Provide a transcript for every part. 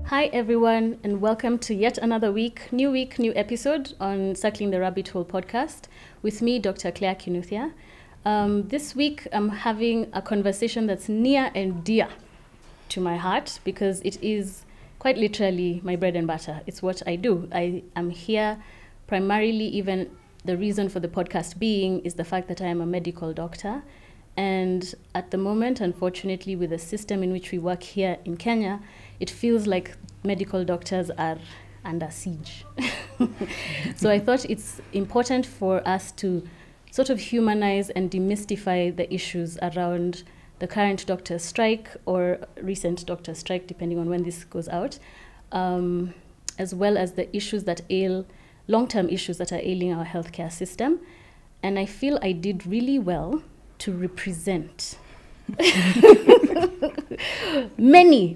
Hi everyone, and welcome to yet another week, new episode on Circling the Rabbit Hole podcast with me, Dr. Claire Kinuthia. This week I'm having a conversation that's near and dear to my heart because it is quite literally my bread and butter. It's what I do. I am here primarily, even the reason for the podcast being is the fact that I am a medical doctor. And at the moment, unfortunately, with the system in which we work here in Kenya, it feels like medical doctors are under siege. So I thought it's important for us to sort of humanize and demystify the issues around the current doctor strike or recent doctor strike, depending on when this goes out, as well as the issues that long-term issues that are ailing our healthcare system. And I feel I did really well to represent many,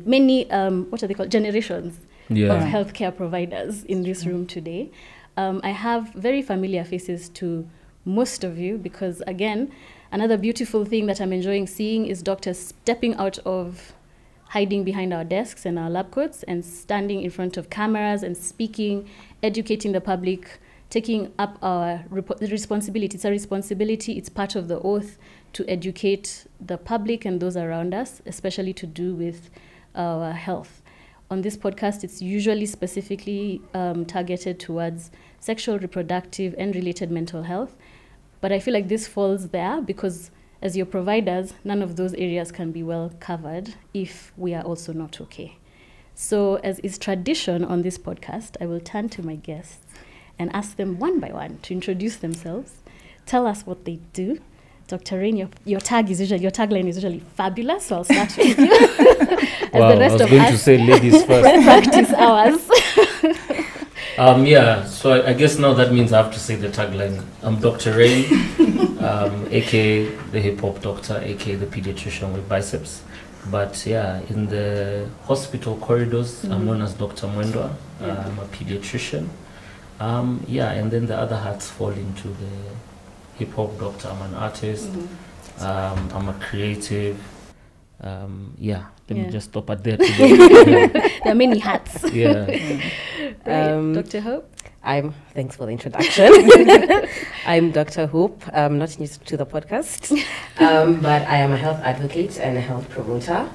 what are they called? Generations of healthcare providers in this room today. I have very familiar faces to most of you because, again, another beautiful thing that I'm enjoying seeing is doctors stepping out of hiding behind our desks and our lab coats and standing in front of cameras and speaking, educating the public, taking up our responsibility. It's a responsibility. It's part of the oath to educate the public and those around us, especially to do with our health. On this podcast, it's usually specifically targeted towards sexual, reproductive, and related mental health. But I feel like this falls there because as your providers, none of those areas can be well covered if we are also not okay. So as is tradition on this podcast, I will turn to my guests and ask them one by one to introduce themselves, tell us what they do. Dr. Rain, your tagline is usually fabulous, so I'll start with you. Wow, the rest I was going to say ladies first. Practice hours. So I guess now that means I have to say the tagline. I'm Dr. Rain, aka the hip hop doctor, aka the pediatrician with biceps. But in the hospital corridors, I'm known as Dr. Mwendwa. I'm a pediatrician. And then the other hats fall into the hip hop doctor. I'm an artist. I'm a creative. Let me just stop at there today. There are many hats. Dr. Hope? Thanks for the introduction. I'm Dr. Hope. I'm not new to the podcast, but I am a health advocate and a health promoter.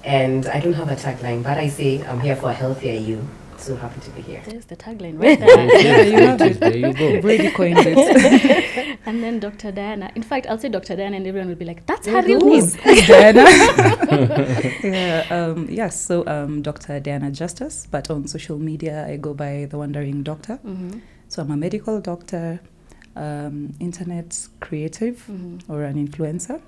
And I don't have a tagline, but I say I'm here for a healthier you. So happy to be here. There's the tagline right there. You have it. There you go. Really coined it. And then Dr. Diana. In fact, I'll say Dr. Diana and everyone will be like, that's her real name. Diana. So Dr. Diana Justice, but on social media I go by The Wandering Doctor. So I'm a medical doctor, internet creative or an influencer,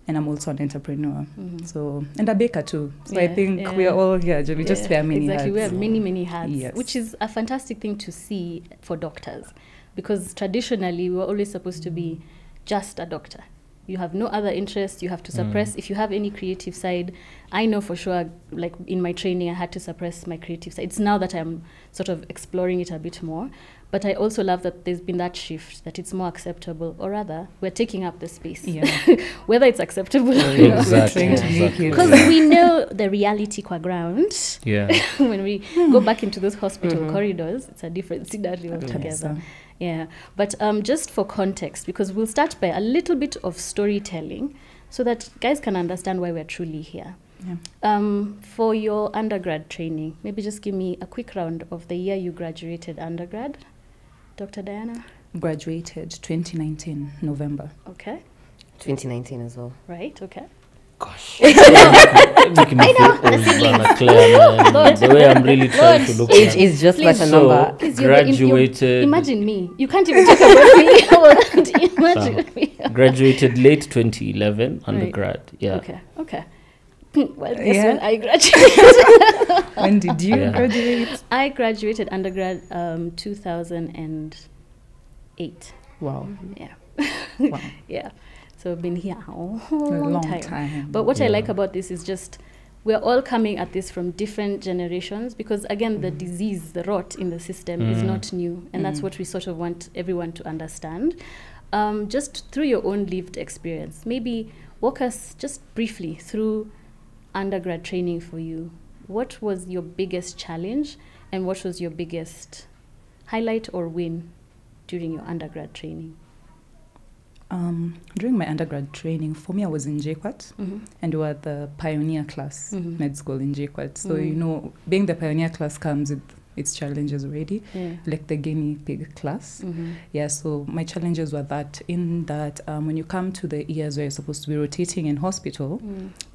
and I'm also an entrepreneur. So, and a baker too. So I think we are all here. We just wear many hats. Exactly, we have many hats, yes. Which is a fantastic thing to see for doctors, because traditionally we were always supposed to be just a doctor. You have no other interest. You have to suppress. If you have any creative side, I know for sure, like in my training, I had to suppress my creative side. It's now that I'm sort of exploring it a bit more. But I also love that there's been that shift, that it's more acceptable, or rather, we're taking up the space. Whether it's acceptable or not. Exactly. Because we know the reality qua ground. When we go back into those hospital corridors, it's a different scenario altogether. But just for context, because we'll start by a little bit of storytelling so that guys can understand why we're truly here. For your undergrad training, maybe just give me a quick round of the year you graduated undergrad. Dr. Diana? Graduated 2019, November. Okay. 2019 as well. Right, okay. Gosh. Making me feel old, Claire, the way I'm really trying to look Age at. is just but a number. Graduated. Imagine me. You can't even talk about me. Imagine me. Graduated late 2011, undergrad. Okay. Well, guess when I graduated. When did you graduate? I graduated undergrad 2008. Wow. So I've been here a long time. But what I like about this is just we're all coming at this from different generations because, again, the disease, the rot in the system is not new. And that's what we sort of want everyone to understand. Just through your own lived experience, maybe walk us just briefly through undergrad training for you. what was your biggest challenge and what was your biggest highlight or win during your undergrad training? During my undergrad training, for me, I was in JQuat, and we were the pioneer class med school in JQuat. So, you know, being the pioneer class comes with its challenges already, like the guinea pig class. Yeah, so my challenges were that when you come to the years where you're supposed to be rotating in hospital,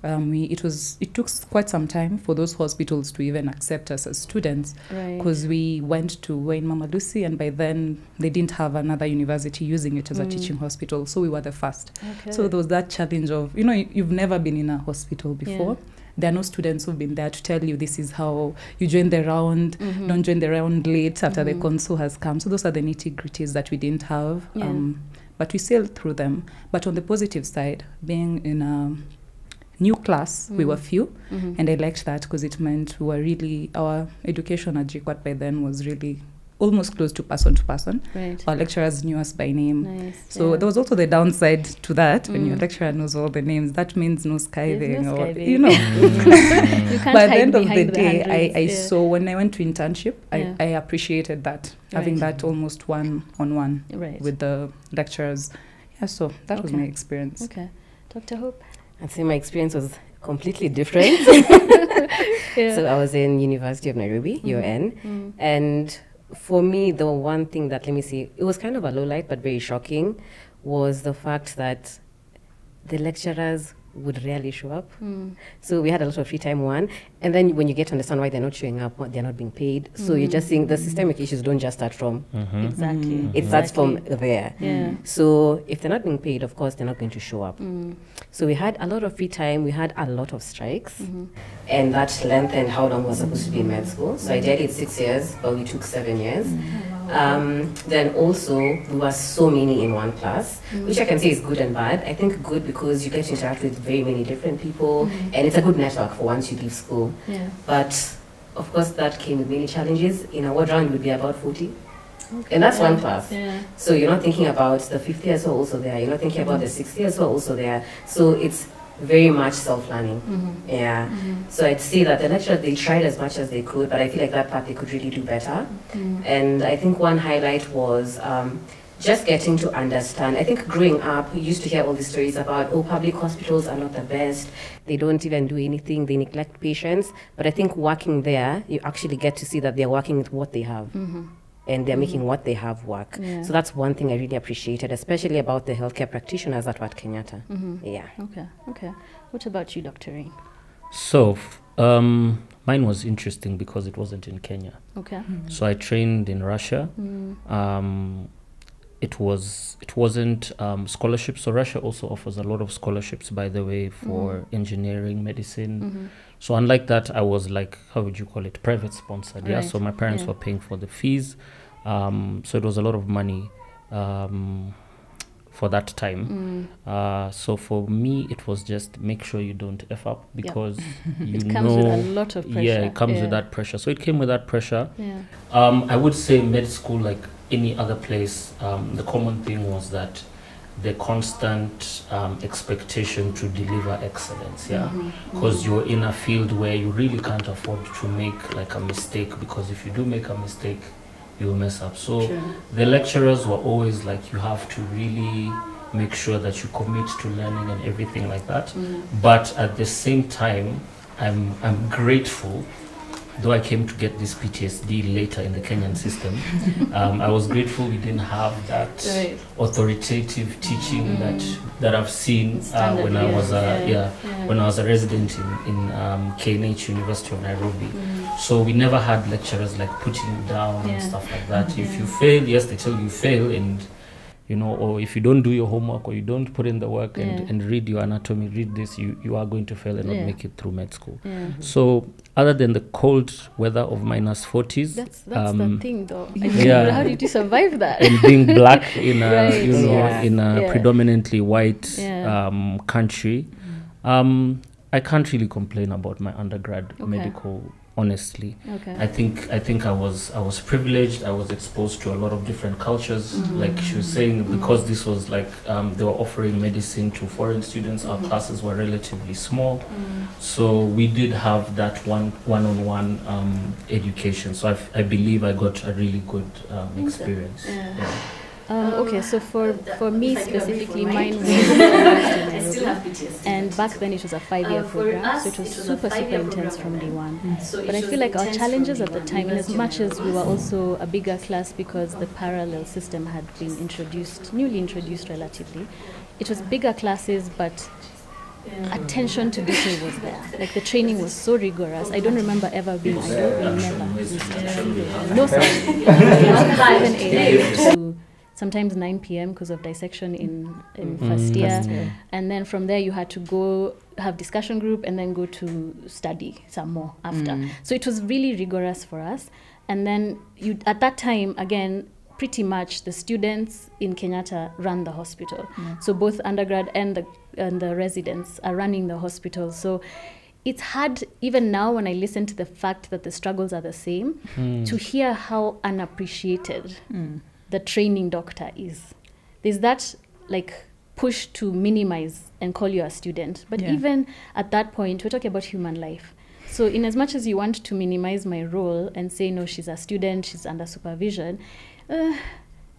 it took quite some time for those hospitals to even accept us as students, because we went to Wayne Mama Lucy, and by then they didn't have another university using it as a teaching hospital, so we were the first. So there was that challenge of, you know, you've never been in a hospital before. There are no students who've been there to tell you this is how you join the round, don't join the round late after the console has come. So those are the nitty-gritties that we didn't have, but we sailed through them. But on the positive side, being in a new class, we were few, and I liked that because it meant our education at JQuat by then was really almost close to person. Our lecturers knew us by name. So there was also the downside to that. When your lecturer knows all the names, that means no skiving, you know. You can't but at the end of the day, I saw when I went to internship, I appreciated that, having that almost one-on-one with the lecturers. Yeah, so that was my experience. Okay. Dr. Hope? I'd say my experience was completely different. So I was in University of Nairobi, UN, and for me, the one thing that, it was kind of a low light, but very shocking, was the fact that the lecturers would rarely show up. So we had a lot of free time, and then when you get to understand why they're not showing up, they're not being paid. So you're just seeing the systemic issues don't just start from. Exactly. It starts from there. So if they're not being paid, of course, they're not going to show up. So we had a lot of free time. We had a lot of strikes. And that lengthened how long was supposed to be in med school. So ideally it's 6 years, but we took 7 years. Then also, we were so many in one class, which I can say is good and bad. I think good because you get to interact with very many different people, and it's a good network for once you leave school. But of course, that came with many challenges. In a ward round, would be about 40. And that's one class. So you're not thinking about the 50 years who are also there. You're not thinking about the 60 years who are also there. So it's very much self-learning. So I'd say that the lecturers, they tried as much as they could, but I feel like that part they could really do better. And I think one highlight was just getting to understand. I think growing up, we used to hear all these stories about, public hospitals are not the best. They don't even do anything. They neglect patients. But I think working there, you actually get to see that they're working with what they have. And they're making what they have work. So that's one thing I really appreciated, especially about the healthcare practitioners at Wat Kenyatta. Okay. What about you, Dr. Rain? So, mine was interesting because it wasn't in Kenya. So I trained in Russia. It wasn't scholarships. So Russia also offers a lot of scholarships, by the way, for engineering, medicine. So unlike that, I was like, how would you call it, private sponsored. So my parents were paying for the fees. So it was a lot of money for that time. So for me, it was just make sure you don't F up, because it comes with a lot of pressure. Yeah, it comes with that pressure. So it came with that pressure. I would say med school, like any other place, the common thing was that the constant expectation to deliver excellence, because you're in a field where you really can't afford to make like a mistake, because if you do make a mistake, you'll mess up. So the lecturers were always like, you have to really make sure that you commit to learning and everything like that. But at the same time, I'm grateful. Though I came to get this PTSD later in the Kenyan system, I was grateful we didn't have that authoritative teaching that I've seen when I was when I was a resident in KNH, University of Nairobi. So we never had lecturers like putting you down and stuff like that. If you fail, yes, they tell you fail, and you know, or if you don't do your homework or you don't put in the work and read your anatomy, read this, you are going to fail and not make it through med school. So other than the cold weather of minus 40s, that's the thing though. How did you survive that? And being black in a in a predominantly white country, I can't really complain about my undergrad medical honestly. Okay. I think I was privileged. I was exposed to a lot of different cultures. Like she was saying, because this was like they were offering medicine to foreign students, our classes were relatively small. So we did have that one-on-one education. So I believe I got a really good experience. Okay, so for me specifically, mine was in Nairobi, and back then it was a 5-year program, so it was super intense from day one. But I feel like our challenges at the time, in as much as we were also a bigger class because the parallel system had been newly introduced relatively, it was bigger classes, but attention to detail was there. Like the training was so rigorous. I don't remember ever being idle. We never. No such thing. 7 a.m. to sometimes 9 p.m. because of dissection in first year. And then from there you had to go have discussion group and then go to study some more after. So it was really rigorous for us. And then at that time, again, pretty much the students in Kenyatta run the hospital. So both undergrad and the residents are running the hospital. So it's hard, even now when I listen to the fact that the struggles are the same, to hear how unappreciated the training doctor is. There's that like push to minimize and call you a student. But even at that point, we're talking about human life. So in as much as you want to minimize my role and say, no, she's a student, she's under supervision, am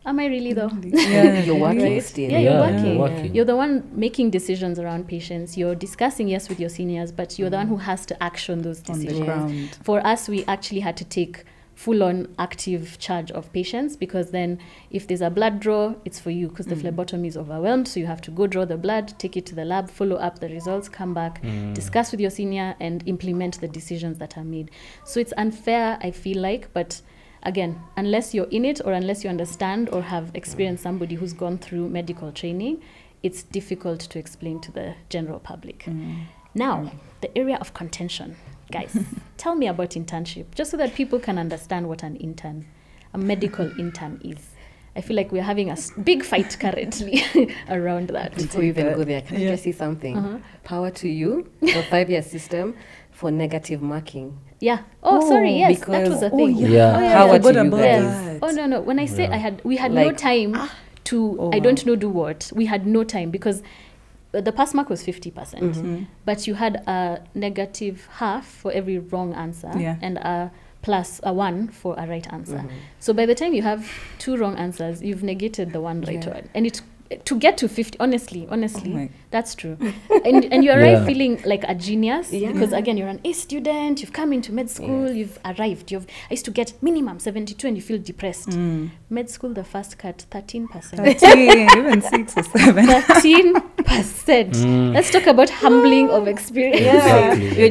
I really though? You're working still. Yeah, you're working. You're the one making decisions around patients. You're discussing, yes, with your seniors, but you're the one who has to action those decisions. On the ground. For us, we actually had to take full-on active charge of patients, because then if there's a blood draw, it's for you, because the phlebotomy is overwhelmed, so you have to go draw the blood, take it to the lab, follow up the results, come back, discuss with your senior, and implement the decisions that are made. So it's unfair, I feel like, but again, unless you're in it or unless you understand or have experienced somebody who's gone through medical training, it's difficult to explain to the general public. Now, the area of contention. Guys, tell me about internship, just so that people can understand what a medical intern is. I feel like we're having a big fight currently around that. Before you even go there, can I just say something? Power to you, the 5-year system for negative marking. Yeah. Sorry. Yes, that was a thing. Power to you guys. Yes. Oh no. When I say we had like, no time to. I don't know do what. We had no time because the pass mark was 50%, but you had a negative half for every wrong answer and a plus a 1 for a right answer. So by the time you have 2 wrong answers, you've negated the 1 right one, and it's to get to 50. Honestly, that's true. and you arrive feeling like a genius because again you're an A student. You've come into med school. You've arrived. I used to get minimum 72, and you feel depressed. Med school, the first cut 13%. 13, even 6 or 7. 13%. Let's talk about humbling of experience. You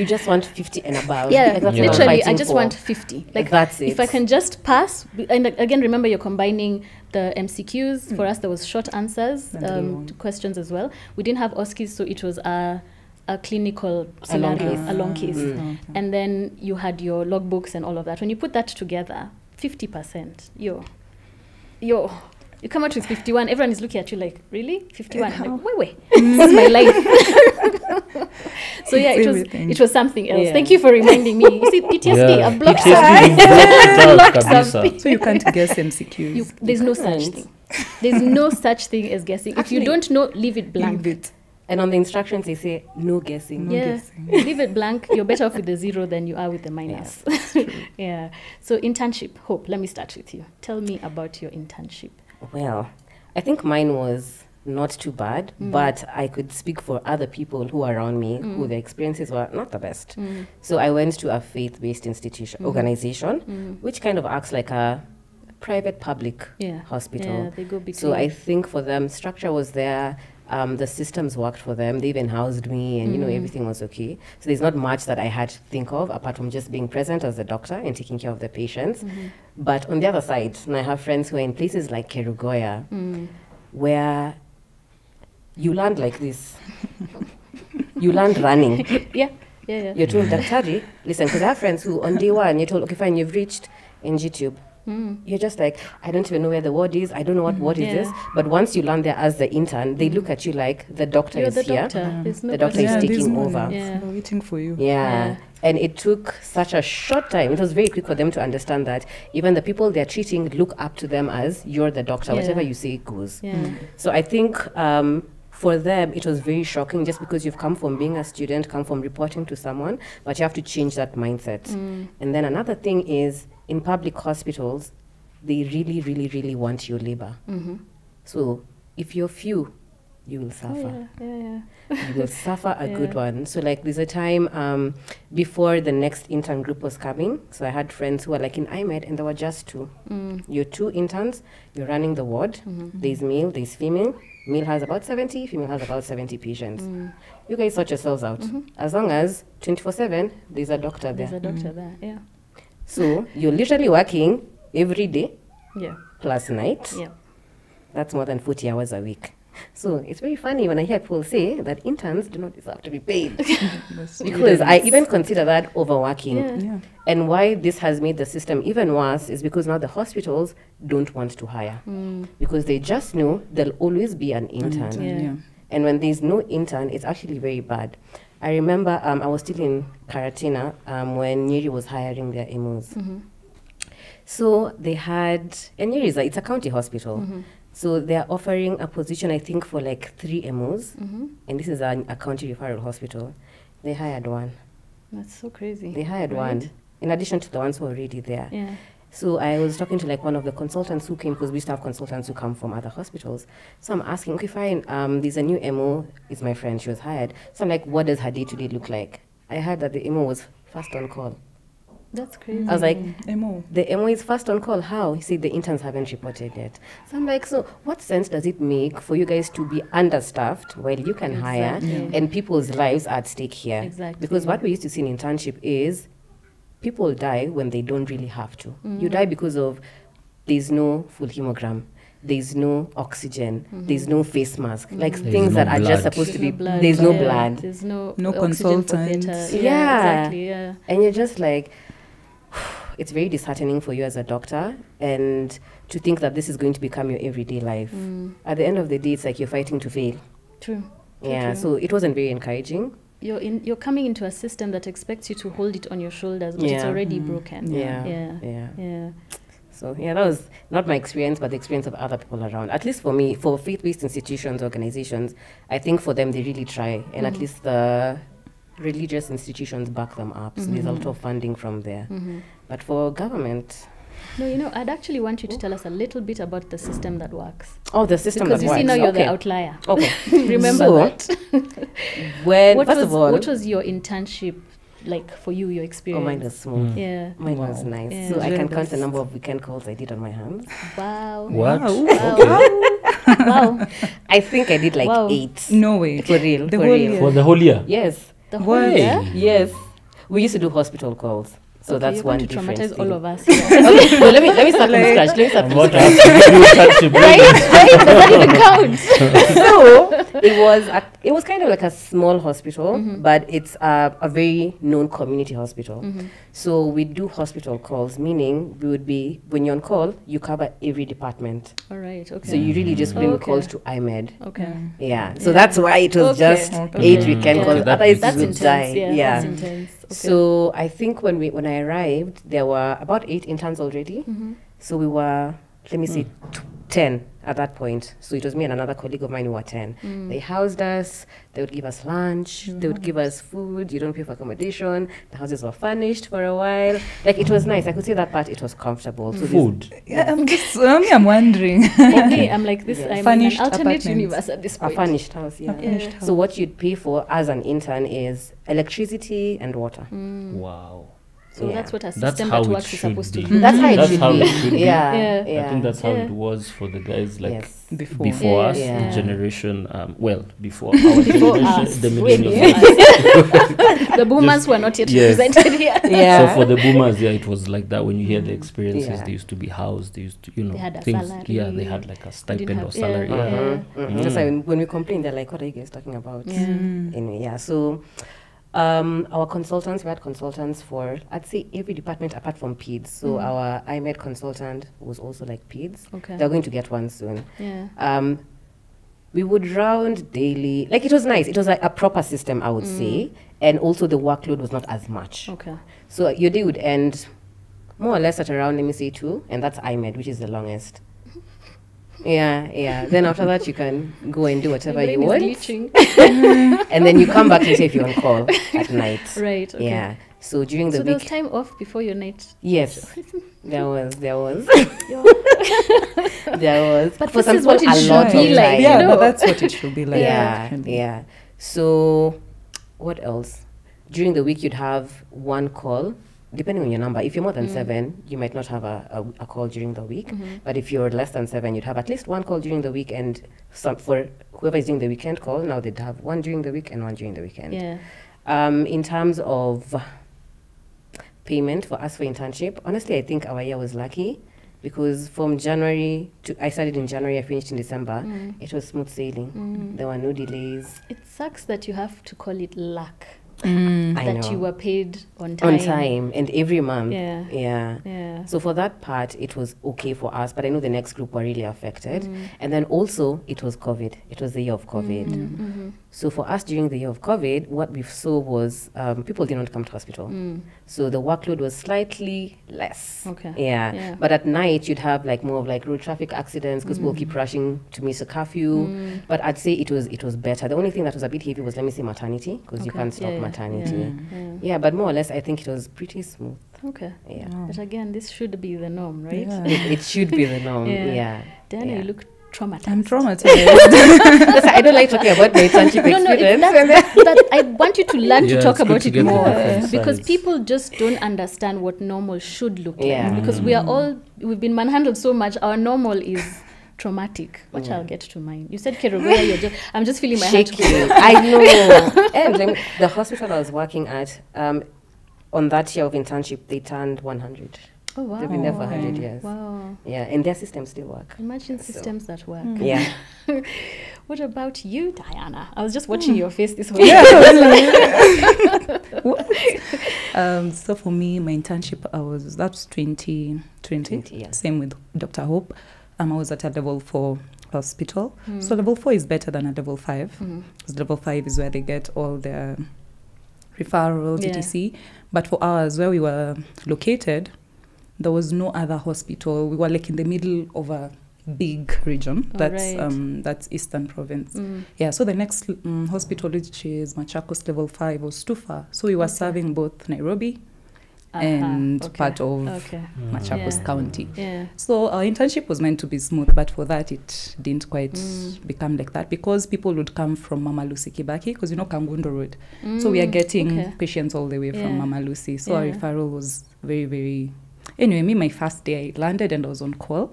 just want 50 and above. Literally, I just want 50. Like that's it. If I can just pass, and again, remember you're combining the MCQs. For us, there was short answers to questions as well. We didn't have OSCEs, so it was a clinical scenario, a long case. And then you had your logbooks and all of that. When you put that together, 50%, you come out with 51. Everyone is looking at you like, really? 51? I'm like, wait. This is my life. So it was something else. Thank you for reminding me. You see, PTSD, I've blocked something. So you can't guess MCQs. There's no such thing. There's no such thing as guessing. If you don't know, leave it blank. And on the instructions, they say no guessing. Leave it blank. You're better off with the 0 than you are with the minus. So internship. Hope, let me start with you. Tell me about your internship. Well, I think mine was not too bad, but I could speak for other people who are around me who the experiences were not the best. So I went to a faith-based organization, which kind of acts like a private public hospital. They go between. So I think for them, structure was there. The systems worked for them. They even housed me, and everything was okay. So there's not much that I had to think of apart from just being present as a doctor and taking care of the patients. But on the other side, and I have friends who are in places like Kerugoya, where you learn like this. You learn running. You're told, Daktari, listen, because I have friends who on day 1, you're told, okay, fine, you've reached NG tube. You're just like, I don't even know where the ward is. I don't know what is this. But once you land there as the intern, they look at you like the doctor is here. No the doctor is taking over. Waiting for you. And it took such a short time. It was very quick for them to understand that even the people they're treating look up to them as you're the doctor. Whatever you say goes. So I think for them, it was very shocking just because you've come from being a student, come from reporting to someone, but you have to change that mindset. And then another thing is, in public hospitals, they really, really, really want your labor. So if you're few, you will suffer. You will suffer a good one. So like there's a time before the next intern group was coming. So I had friends who were like in IMED and there were just 2. You're 2 interns, you're running the ward. There's male, there's female. Male has about 70, female has about 70 patients. You guys sort yourselves out. As long as 24/7, there's a doctor there. There's a doctor there, yeah. So you're literally working every day plus night. Yeah. That's more than 40 hours a week. So it's very funny when I hear people say that interns do not deserve to be paid. Because I even consider that overworking. And why this has made the system even worse is because now the hospitals don't want to hire. Because they just know there'll always be an intern. And when there's no intern, it's actually very bad. I remember I was still in Karatina when Nyeri was hiring their MOs. So they had, and Nyeri it's a county hospital. So they're offering a position, I think, for like 3 MOs. And this is a county referral hospital. They hired 1. That's so crazy. They hired 1, in addition to the ones who are already there. So I was talking to like one of the consultants who came, because we used to have consultants who come from other hospitals. So I'm asking, okay, fine, there's a new MO, it's my friend, she was hired. So I'm like, what does her day-to-day look like? I heard that the MO was first on call. That's crazy. I was like, MO. The MO is first on call. How? He said the interns haven't reported yet. So I'm like, so what sense does it make for you guys to be understaffed while you can hire and people's lives are at stake here? Because what we used to see in internship is people die when they don't really have to. You die because of there's no full hemogram. There's no oxygen. There's no face mask. Like There's things no that are just supposed to be. There's no blood. There's no consultant. Exactly. And you're just like, it's very disheartening for you as a doctor, and to think that this is going to become your everyday life. At the end of the day, it's like you're fighting to fail. True. So it wasn't very encouraging. You're coming into a system that expects you to hold it on your shoulders, but it's already broken. So that was not my experience, but the experience of other people around. At least for me, for faith-based institutions, organizations, I think for them they really try, and at least the religious institutions back them up. So there's a lot of funding from there. But for government... No, I'd actually want you to tell us a little bit about the system that works. Oh, the system that works. Because you see now you're the outlier. Okay. Remember that. What was your internship like for you, your experience? Oh, mine was smooth. Mine was nice. So I can count the number of weekend calls I did on my hands. Wow. What? Wow. I think I did like 8. No way. For real. For the whole year? Yes. The whole year? Yes. We used to do hospital calls. So that's one difference. You're going to traumatize all of us. Okay, well, let me start from scratch. Right? Does that even count? So it was kind of like a small hospital, but it's a very known community hospital. So we do hospital calls, meaning we would be, when you're on call, you cover every department. All right, okay. So you really just bring calls to IMED. Okay. So that's why it was just 8 weekend calls. Otherwise, that's you would intense. die. That's intense. Okay. So I think when I arrived, there were about 8 interns already. So we were, let me see, 10 at that point. So it was me and another colleague of mine who were 10. They housed us, they would give us lunch, they would give us food, you don't pay for accommodation, the houses were furnished for a while. Like, it was nice. I could say that part, it was comfortable. So food? I'm wondering. Okay, I'm like this, I'm in an alternate apartments. universe at this point. A furnished house, Furnished house. So what you'd pay for as an intern is electricity and water. Wow. So that's what a That's system how that it works is should supposed be. to be. That's how it That's should how be. it should be. Yeah. I think that's how it was for the guys like before us, Yeah. the generation, before our generation, us. the Wait, millennials. The boomers were not yet Yes. represented here. So for the boomers, it was like that. When you hear the experiences, they used to be housed. They used to, They had a things. salary. Yeah, they had like a stipend have- or salary. Just like when we complain, they're like, what are you guys talking about? Anyway, so our consultants, we had consultants for, I'd say, every department apart from PEDS. So our IMED consultant was also like PEDS. Okay. They're going to get one soon. Yeah. We would round daily. Like, it was nice. It was like a proper system, I would say. and also the workload was not as much. Okay. So your day would end more or less at around, let me say 2, and that's IMED, which is the longest. Yeah. Then after that, you can go and do whatever you want. And then you come back and say if you're on call at night. Right. Okay. Yeah. So during the so week. there was time off before your night? Yes. There was. There was. But for this is what it should be like. Yeah, but that's what it should be like. Yeah. So what else? During the week, you'd have one call. Depending on your number, if you're more than 7, you might not have a call during the week. But if you're less than 7, you'd have at least one call during the week, and some for whoever is doing the weekend call. Now they'd have one during the week and one during the weekend. Yeah. In terms of payment for us for internship, honestly, I think our year was lucky because from January I started in January, I finished in December. It was smooth sailing. There were no delays. It sucks that you have to call it luck. I That know. you were paid on time. On time and every month. Yeah. So for that part, it was okay for us, but I know the next group were really affected. And then also, it was COVID. It was the year of COVID. So for us during the year of COVID, what we saw was people did not come to hospital. So the workload was slightly less. Okay. Yeah. But at night, you'd have like more of like road traffic accidents because people keep rushing to miss a curfew. But I'd say it was better. The only thing that was a bit heavy was, let me say, maternity, because you can't stop maternity. Yeah, but more or less, I think it was pretty smooth. Okay. Yeah. But again, this should be the norm, right? Yeah. It should be the norm. Yeah. Diana, you look traumatized. I'm traumatized. I don't like talking about my internship experience. That I want you to learn to talk about it more because sides. people just don't understand what normal should look Yeah. like. Because we've been manhandled so much. Our normal is traumatic. Watch, I'll get to mine. You said Kerogoya, I'm just feeling my heart Shaking. I know. And the hospital I was working at, on that year of internship, they turned 100. Oh, wow. They've been there for 100 years. Wow. Yeah, and their systems still work. Imagine systems that work. Yeah. What about you, Diana? I was just watching your face this whole So for me, my internship, that's 2020. Yeah. Same with Dr. Hope. I was at a level 4 hospital. So level 4 is better than a level 5. Because level 5 is where they get all their referral, etc. But for ours, where we were located, there was no other hospital. We were like in the middle of a big region. That's Eastern Province. Yeah, so the next hospital, which is Machakos level 5, was too far. So we were serving both Nairobi and part of Machakos County. Yeah. So our internship was meant to be smooth, but for that it didn't quite become like that because people would come from Mama Lucy Kibaki, because you know Kangundo Road. So we are getting patients all the way from Mama Lucy. So our referral was very, very... Anyway, my first day I landed and I was on call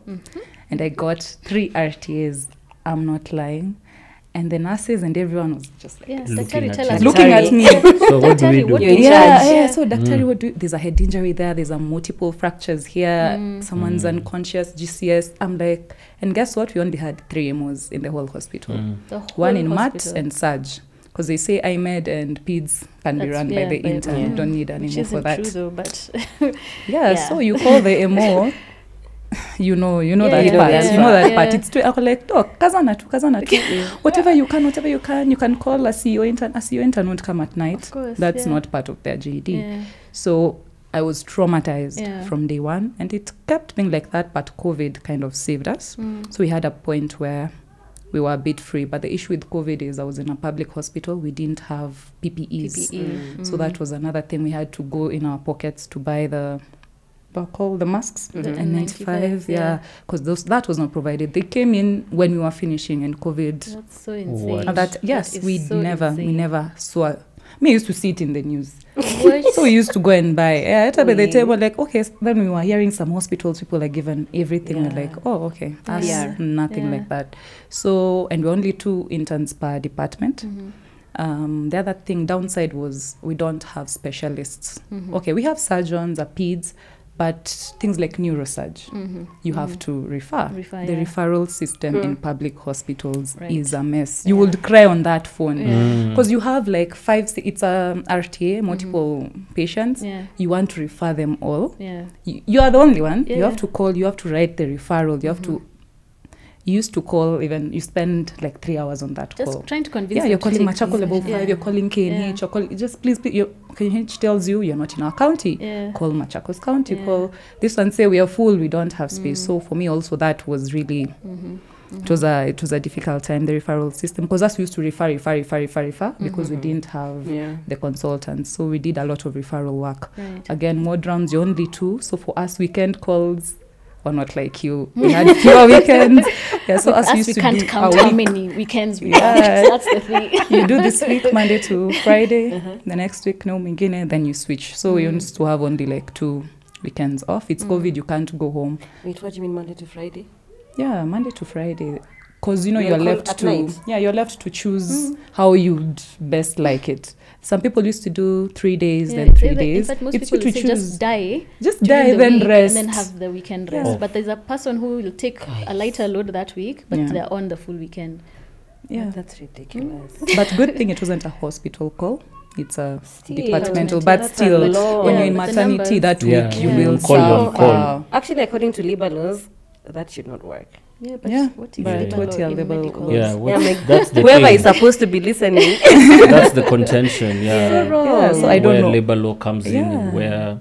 and I got 3 RTAs. I'm not lying. And the nurses and everyone was just like Daktari, tell us. looking at me. So what do we do? You're in charge. So Daktari would do, there's a head injury there, there's a multiple fractures here, someone's unconscious, GCS. I'm like, and guess what? We only had 3 MOs in the whole hospital. One in maths and Surg. Because they say IMED and PEDS can be run by the intern. You don't need an MO for that. Which isn't true though, but... So you call the MO... You know that part. You know that part. It's too. I'm like, kazana tu. Whatever you can. You can call a CEO intern. A CEO intern won't come at night. Of course, That's not part of their JD. So I was traumatized from day one, and it kept being like that. But COVID kind of saved us. So we had a point where we were a bit free. But the issue with COVID is I was in a public hospital. We didn't have PPEs. So that was another thing. We had to go in our pockets to buy the masks and 95 because that was not provided. They came in when we were finishing and COVID. That's so insane. We never saw. I used to see it in the news. So we used to go and buy. By the table, like, okay, then we were hearing some hospitals, people are given everything. We're like, oh, okay, us, nothing like that. So, and we're only 2 interns per department. The other thing, downside was we don't have specialists. Okay, we have surgeons, peds, but things like neurosurg, you have to refer. The referral system in public hospitals is a mess. You would cry on that phone because you have like 5, it's a RTA, multiple patients. You want to refer them all. You are the only one. You have to call, you have to write the referral, you have to You used to call, even you spend like 3 hours on that just call. Trying to convince you're calling to Machako level 5, you're calling KNH, you're calling, just please, KNH tells you you're not in our county. Call Machako's county, call this one, say we are full, we don't have space. So for me also that was really, it was a difficult time, the referral system, because us used to refer because we didn't have the consultants. So we did a lot of referral work. Again, mod rounds, you're only 2. So for us, weekend calls were not like you. We had fewer weekends. So us used to can't do count how many weekends we have. So that's the thing. You do this week, Monday to Friday. The next week, no mingine, then you switch. So we used to have only like 2 weekends off. It's COVID, you can't go home. Wait, what do you mean Monday to Friday? Yeah, Monday to Friday. Because, you're left to... Yeah, you're left to choose how you'd best like it. Some people used to do 3 days, then 3 days. In fact, most it's people you to say choose. just die. Just die, then rest. And then have the weekend rest. But there's a person who will take a lighter load that week, but they're on the full weekend. Yeah, that's ridiculous. But good thing it wasn't a hospital call. It's a departmental, but still, when you're in maternity that week, you will call. Actually, according to labor laws, that should not work. Yeah, but what is labor law? That's the whoever thing. is supposed to be listening. That's the contention. So I don't where know. labor law comes in and where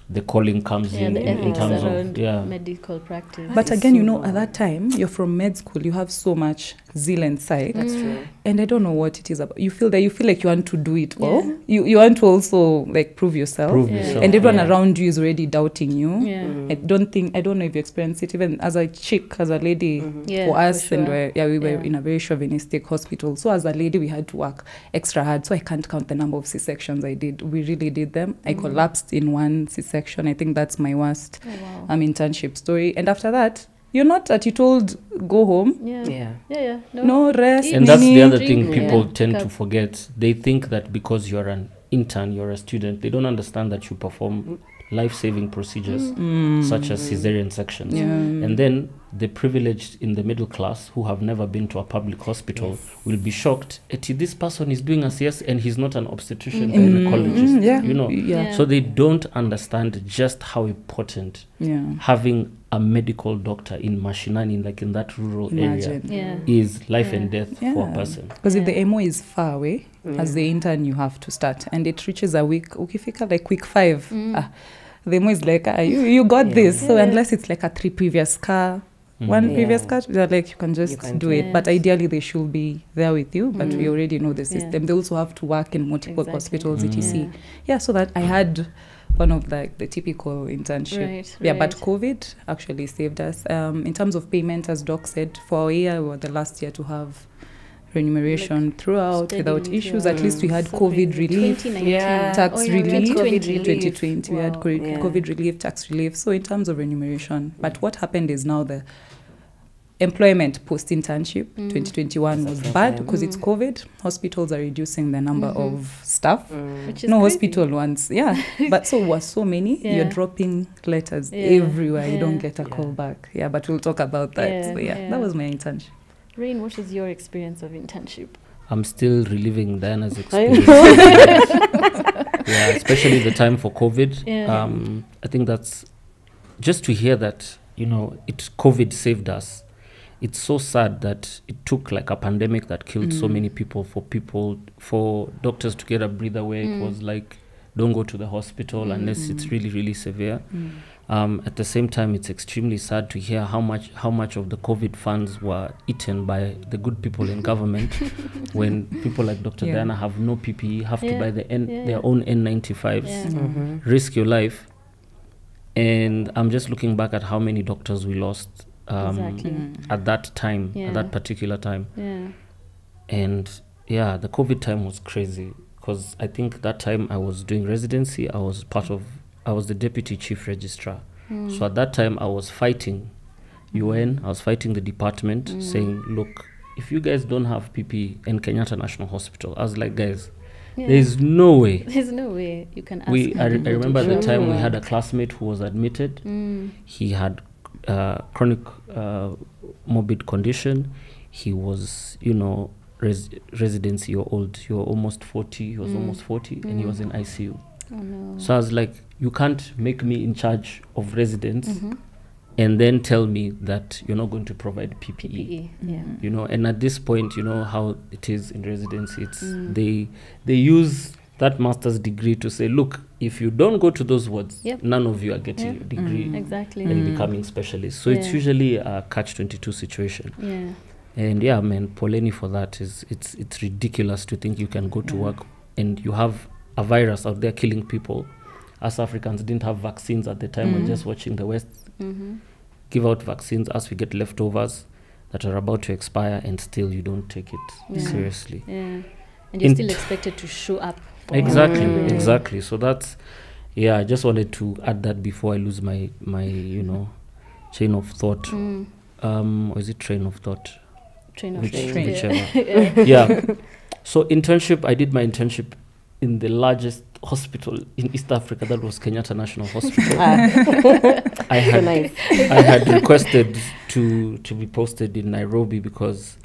the calling comes in terms of medical practice. But again, at that time, you're from med school, you have so much zeal and sight. That's true. And I don't know what it is about. You feel like you want to do it all. You want to also like prove yourself. And everyone around you is already doubting you. I don't know if you experienced it even as a chick, as a lady. For us, for sure. And we were in a very chauvinistic hospital. So as a lady, we had to work extra hard. So I can't count the number of C-sections I did. We really did them. I collapsed in one C-section. I think that's my worst internship story. And after that, you're not at you told go home. No rest. And that's the other thing people tend to forget. They think that because you're an intern, you're a student, they don't understand that you perform life-saving procedures such as cesarean sections. And then the privileged in the middle class who have never been to a public hospital will be shocked. This person is doing a CS and he's not an obstetrician gynecologist. So they don't understand just how important having a medical doctor in mashinani, like in that rural area, is life and death for a person. Because if the MO is far away, as the intern you have to start, and it reaches a week, ukifika like week 5, the MO is like, you got this. So unless it's like a 3 previous car, one previous car, they're like, you can just do it. But ideally they should be there with you, but we already know the system. They also have to work in multiple hospitals, etc. So that I had one of the typical internship. But COVID actually saved us. In terms of payment, as Doc said, for a year, we were the last year to have remuneration throughout without issues. At least we had COVID relief, tax relief. 2020 we had COVID relief, tax relief. So in terms of remuneration, but what happened is now the employment post-internship 2021 was bad because it's COVID. Hospitals are reducing the number of staff. Which is no crazy. hospital wants. But so was so many. You're dropping letters everywhere. You don't get a call back. But we'll talk about that. So that was my internship. Rain, what was your experience of internship? I'm still reliving Diana's experience. Especially the time for COVID. I think that's just to hear that, COVID saved us. It's so sad that it took like a pandemic that killed so many people for doctors to get a breather where it was like, don't go to the hospital unless it's really, really severe. At the same time, it's extremely sad to hear how much of the COVID funds were eaten by the good people in government when people like Dr. Diana have no PPE, have to buy their own N95s, risk your life. And I'm just looking back at how many doctors we lost at that time, at that particular time. And the COVID time was crazy because I think that time I was doing residency. I was the deputy chief registrar. So at that time I was fighting UN, I was fighting the department saying, look, if you guys don't have PPE in Kenyatta National Hospital, I was like, guys, there's no way. There's no way you can ask. I remember the time we had a classmate who was admitted. He had chronic morbid condition. He was, residency or old. He was almost 40. He was almost 40, and he was in ICU. Oh, no. So I was like, you can't make me in charge of residents and then tell me that you're not going to provide PPE. Yeah. You know, and at this point, you know how it is in residency. It's they use that master's degree to say, look, if you don't go to those wards, none of you are getting your degree exactly and becoming specialists. So it's usually a catch-22 situation. And yeah, man, poleni for that. It's ridiculous to think you can go to work and you have a virus out there killing people. Us Africans didn't have vaccines at the time. We're just watching the West give out vaccines as we get leftovers that are about to expire, and still you don't take it seriously. And you're still expected to show up. Exactly. So that's, I just wanted to add that before I lose my you know, chain of thought. Or is it train of thought? Whichever. So internship, I did my internship in the largest hospital in East Africa. That was Kenyatta National Hospital. I had requested to be posted in Nairobi because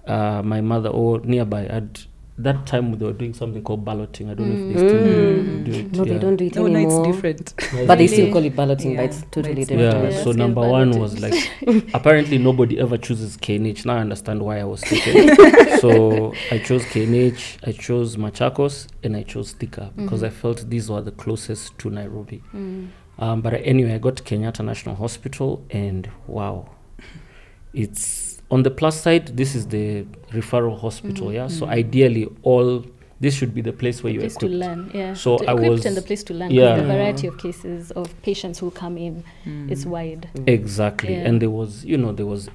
my mother, or nearby, had that time they were doing something called balloting. I don't know if they still do it. No, they don't do it anymore. No, it's different. But they still call it balloting, but it's totally different. So number one was like, apparently nobody ever chooses KNH. Now I understand why I was taken. So I chose KNH, I chose Machakos, and I chose Thika because I felt these were the closest to Nairobi. But anyway, I got to Kenyatta National Hospital, and wow, it's... On the plus side, this is the referral hospital, So ideally, this should be the place where you're equipped. To learn, So I was and the place to learn. The variety of cases of patients who come in is wide. Exactly, and there was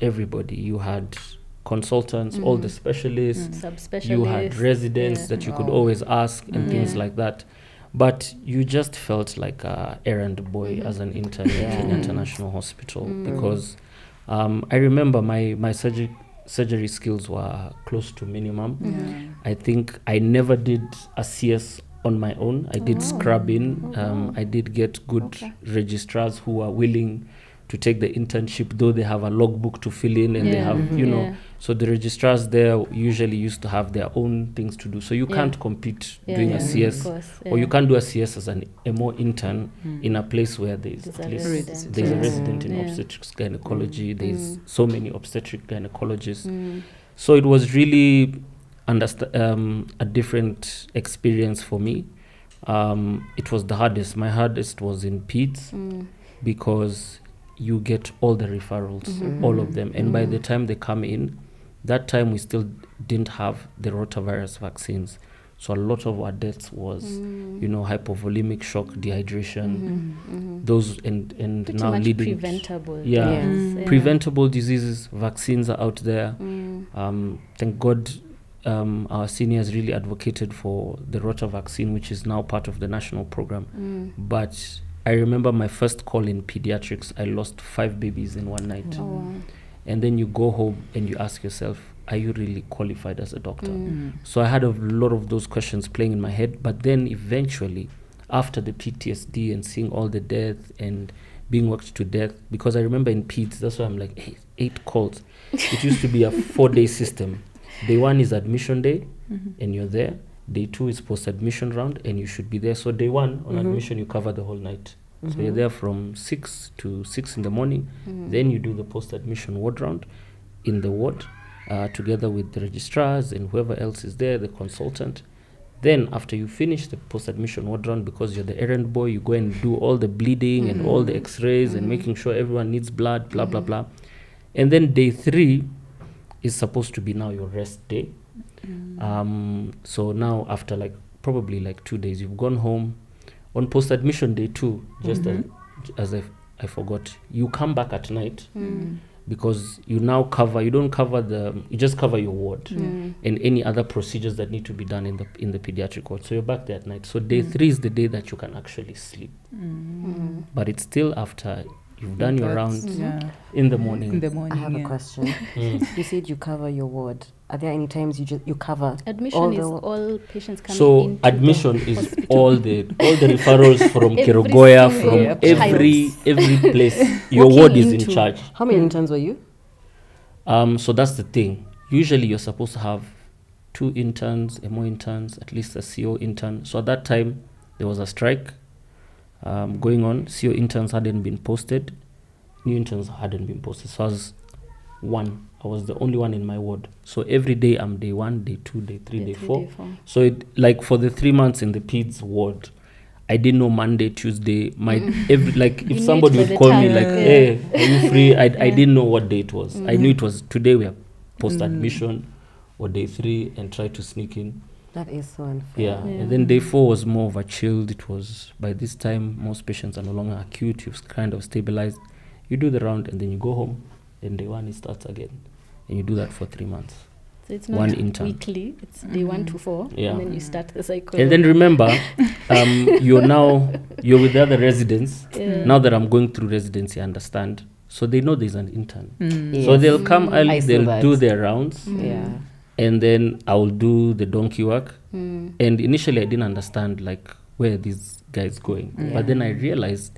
everybody. You had consultants, all the specialists, subspecialists. You had residents that you could always ask and things like that. But you just felt like a errand boy as an intern at Kenyatta National Hospital because. I remember my surgery skills were close to minimum. I think I never did a CS on my own. I did scrubbing. I did get good registrars who are willing to take the internship, though they have a logbook to fill in and they have, you know. So the registrars there usually used to have their own things to do. So you can't compete doing a CS, or you can't do a CS as an MO intern in a place where there's at least there's a resident in obstetrics gynecology. There's so many obstetric gynecologists. So it was really a different experience for me. It was the hardest. My hardest was in peds because you get all the referrals, all of them. And by the time they come in, that time we still didn't have the rotavirus vaccines. So a lot of our deaths was, hypovolemic shock, dehydration, those and pretty now much leading preventable. Preventable diseases, vaccines are out there. Thank God our seniors really advocated for the rota vaccine, which is now part of the national program. But I remember my first call in pediatrics, I lost 5 babies in one night. And then you go home and you ask yourself, are you really qualified as a doctor? So I had a lot of those questions playing in my head. But then eventually, after the PTSD and seeing all the death and being worked to death, because I remember in peds, that's why I'm like, hey, 8 calls. It used to be a 4-day system. Day 1 is admission day, and you're there. Day 2 is post-admission round, and you should be there. So day 1, on admission, you cover the whole night. So you're there from 6 to 6 in the morning. Then you do the post-admission ward round in the ward, together with the registrars and whoever else is there, the consultant. Then after you finish the post-admission ward round, because you're the errand boy, you go and do all the bleeding and all the x-rays and making sure everyone needs blood, blah, blah, blah. And then day 3 is supposed to be now your rest day. So now after probably 2 days, you've gone home. On post-admission day 2, just as I forgot, you come back at night because you now you just cover your ward and any other procedures that need to be done in the pediatric ward. So you're back there at night. So day 3 is the day that you can actually sleep. But it's still after you've done your rounds in the morning. I have a question. You said you cover your ward. Are there any times you cover admission? Is all patients coming so admission is all the referrals from Kerogoya, from every place. Your ward is in charge. How many interns were you? So that's the thing. Usually you're supposed to have 2 interns, MO interns, at least a CO intern. So at that time there was a strike going on. CO interns hadn't been posted. new interns hadn't been posted. So I was the only one in my ward. So every day I'm day 1, day 2, day 3, day 4. So it, like for the 3 months in the PEDS ward, I didn't know Monday, Tuesday. If somebody would call me like, hey, are you free? I didn't know what day it was. I knew it was today we are post-admission or day 3 and try to sneak in. That is so unfair. Yeah. And then day 4 was more of a chilled. It was, by this time, most patients are no longer acute. You've kind of stabilized. You do the round and then you go home. Then day 1 it starts again. And you do that for 3 months. So it's not weekly, it's day 1 to 4, and then you start the cycle. And then remember, you're with the other residents. Now that I'm going through residency, I understand. So they know there's an intern. So they'll come early, they'll do their rounds. And then I'll do the donkey work. And initially I didn't understand like where these guys going. But then I realized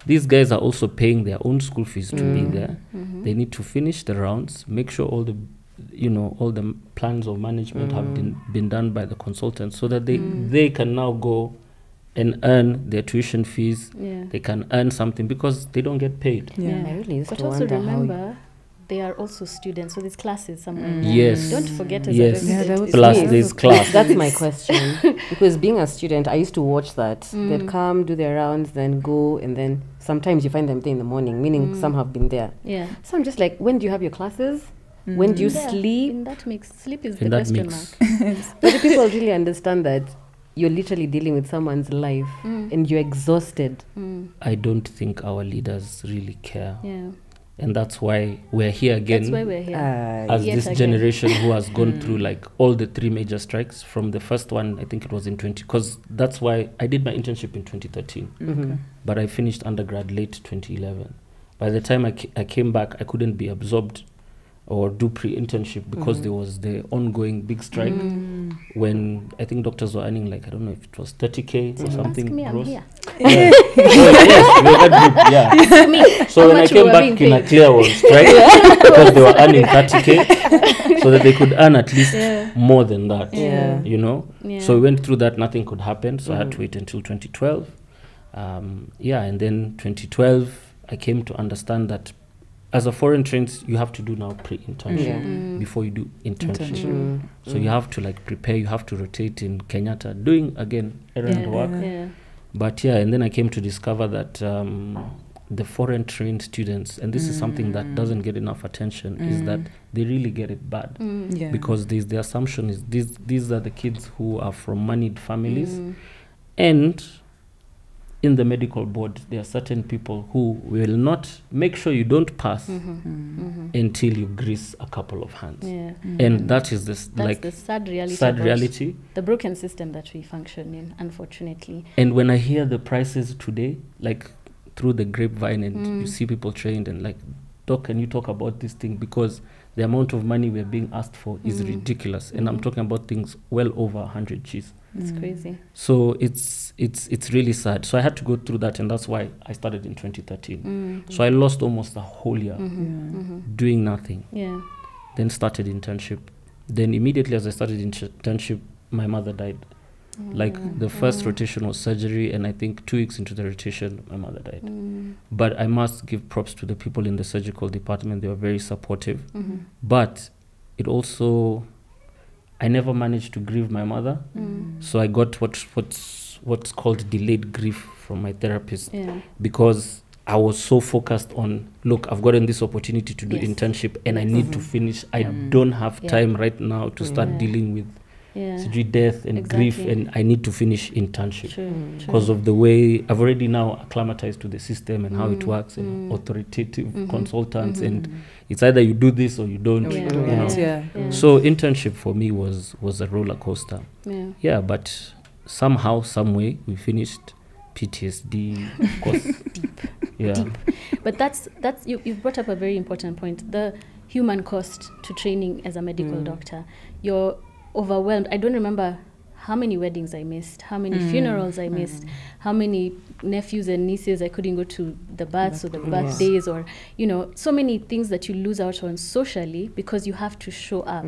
these guys are also paying their own school fees to be there. They need to finish the rounds, make sure all the plans of management have been done by the consultants, so that they can now go and earn their tuition fees. They can earn something because they don't get paid. I really used but to also wonder remember, they are also students, so there's classes somewhere. Yes. Don't forget as Yes. a resident. Plus there's class. That's my question. Because being a student, I used to watch that. They'd come, do their rounds, then go, and then sometimes you find them there in the morning, meaning some have been there. So I'm just like, when do you have your classes? When do you sleep? And that makes sleep is the question mark. But do people really understand that you're literally dealing with someone's life and you're exhausted? I don't think our leaders really care. And that's why we're here again. That's why we're here. As this generation who has gone through like all the 3 major strikes. From the first one, I think it was in because that's why I did my internship in 2013. But I finished undergrad late 2011. By the time I came back, I couldn't be absorbed or do pre-internship because there was the ongoing big strike when I think doctors were earning like, I don't know if it was 30K or something. Ask me, gross. I'm here. Yes, me. So when I came back in a clear one strike because they were earning 30K so that they could earn at least more than that, you know. So we went through that, nothing could happen, so I had to wait until 2012. And then 2012 I came to understand that as a foreign trained, you have to do now pre-internship before you do internship. So you have to like prepare, you have to rotate in Kenyatta, doing again errand work. But and then I came to discover that the foreign trained students, and this is something that doesn't get enough attention, is that they really get it bad. Because the assumption is these are the kids who are from moneyed families. And in the medical board, there are certain people who will not make sure you don't pass until you grease a couple of hands. And that is that's the sad reality. The broken system that we function in, unfortunately. And when I hear the prices today, like through the grapevine, and you see people trained and like, Doc, can you talk about this thing? Because the amount of money we're being asked for is ridiculous. And I'm talking about things well over 100 Gs. It's crazy. So it's really sad. So I had to go through that, and that's why I started in 2013. So I lost almost a whole year doing nothing. Then started internship. Then immediately as I started internship, my mother died. Like the first rotation was surgery, and I think 2 weeks into the rotation, my mother died. But I must give props to the people in the surgical department. They were very supportive. But it also, I never managed to grieve my mother. So I got what's called delayed grief from my therapist, because I was so focused on, look, I've gotten this opportunity to do internship and I need to finish. I don't have time right now to start dealing with death and grief, and I need to finish internship because of the way I've already now acclimatized to the system and how it works, and authoritative consultants, and it's either you do this or you don't. So internship for me was a roller coaster. But somehow, some way, we finished. PTSD, of course. Deep. But that's you've brought up a very important point: the human cost to training as a medical doctor. You're overwhelmed. I don't remember how many weddings I missed, how many funerals I missed, how many nephews and nieces I couldn't go to the births or the birthdays, or so many things that you lose out on socially because you have to show up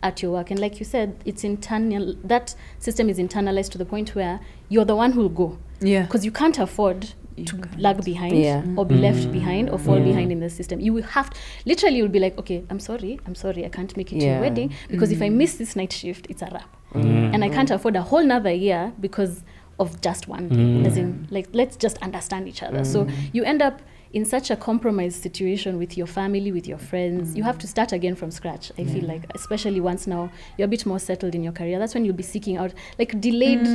at your work. And like you said, it's internal. That system is internalized to the point where you're the one who'll go. Because you can't afford lag behind or be left behind or fall behind in the system. You will have to, literally you'll be like, okay, I'm sorry, I can't make it to your wedding because if I miss this night shift, it's a wrap. And I can't afford a whole nother year because of just one. As in, like, let's just understand each other. So you end up in such a compromised situation with your family, with your friends. You have to start again from scratch. I feel like, especially once now you're a bit more settled in your career, that's when you'll be seeking out, like, delayed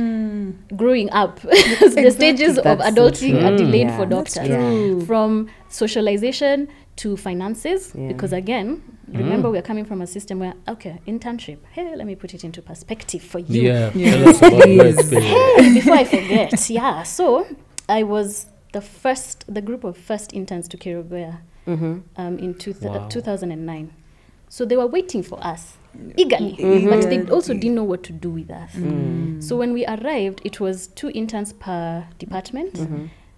growing up. The stages of adulting are delayed for doctors. From socialization to finances, because again, remember we're coming from a system where, okay, internship, hey, let me put it into perspective for you. Tell us about your experience. Hey, before I forget, so I was the group of first interns to Kerogoya in 2009. So they were waiting for us eagerly, but they also didn't know what to do with us. So when we arrived, it was 2 interns per department.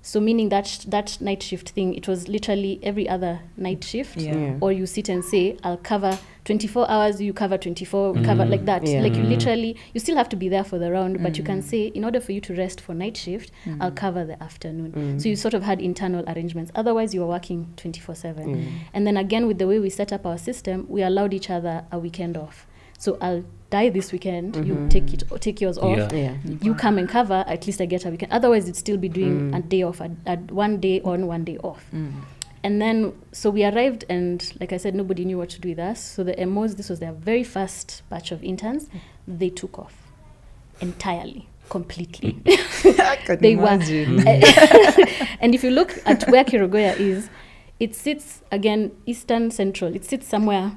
So meaning that night shift thing, it was literally every other night shift. Or you sit and say, I'll cover 24 hours, you cover 24, we cover like that. Like you literally, you still have to be there for the round, but you can say, in order for you to rest for night shift, I'll cover the afternoon. So you sort of had internal arrangements. Otherwise, you were working 24/7. And then again, with the way we set up our system, we allowed each other a weekend off. So I'll die this weekend, you take yours off, you come and cover, at least I get a weekend. Otherwise, you'd still be doing a day off, one day on, one day off. And then, so we arrived, and like I said, nobody knew what to do with us. So the MOs, this was their very first batch of interns, they took off entirely, completely. I can imagine. And if you look at where Kerogoya is, it sits, again, Eastern Central. It sits somewhere,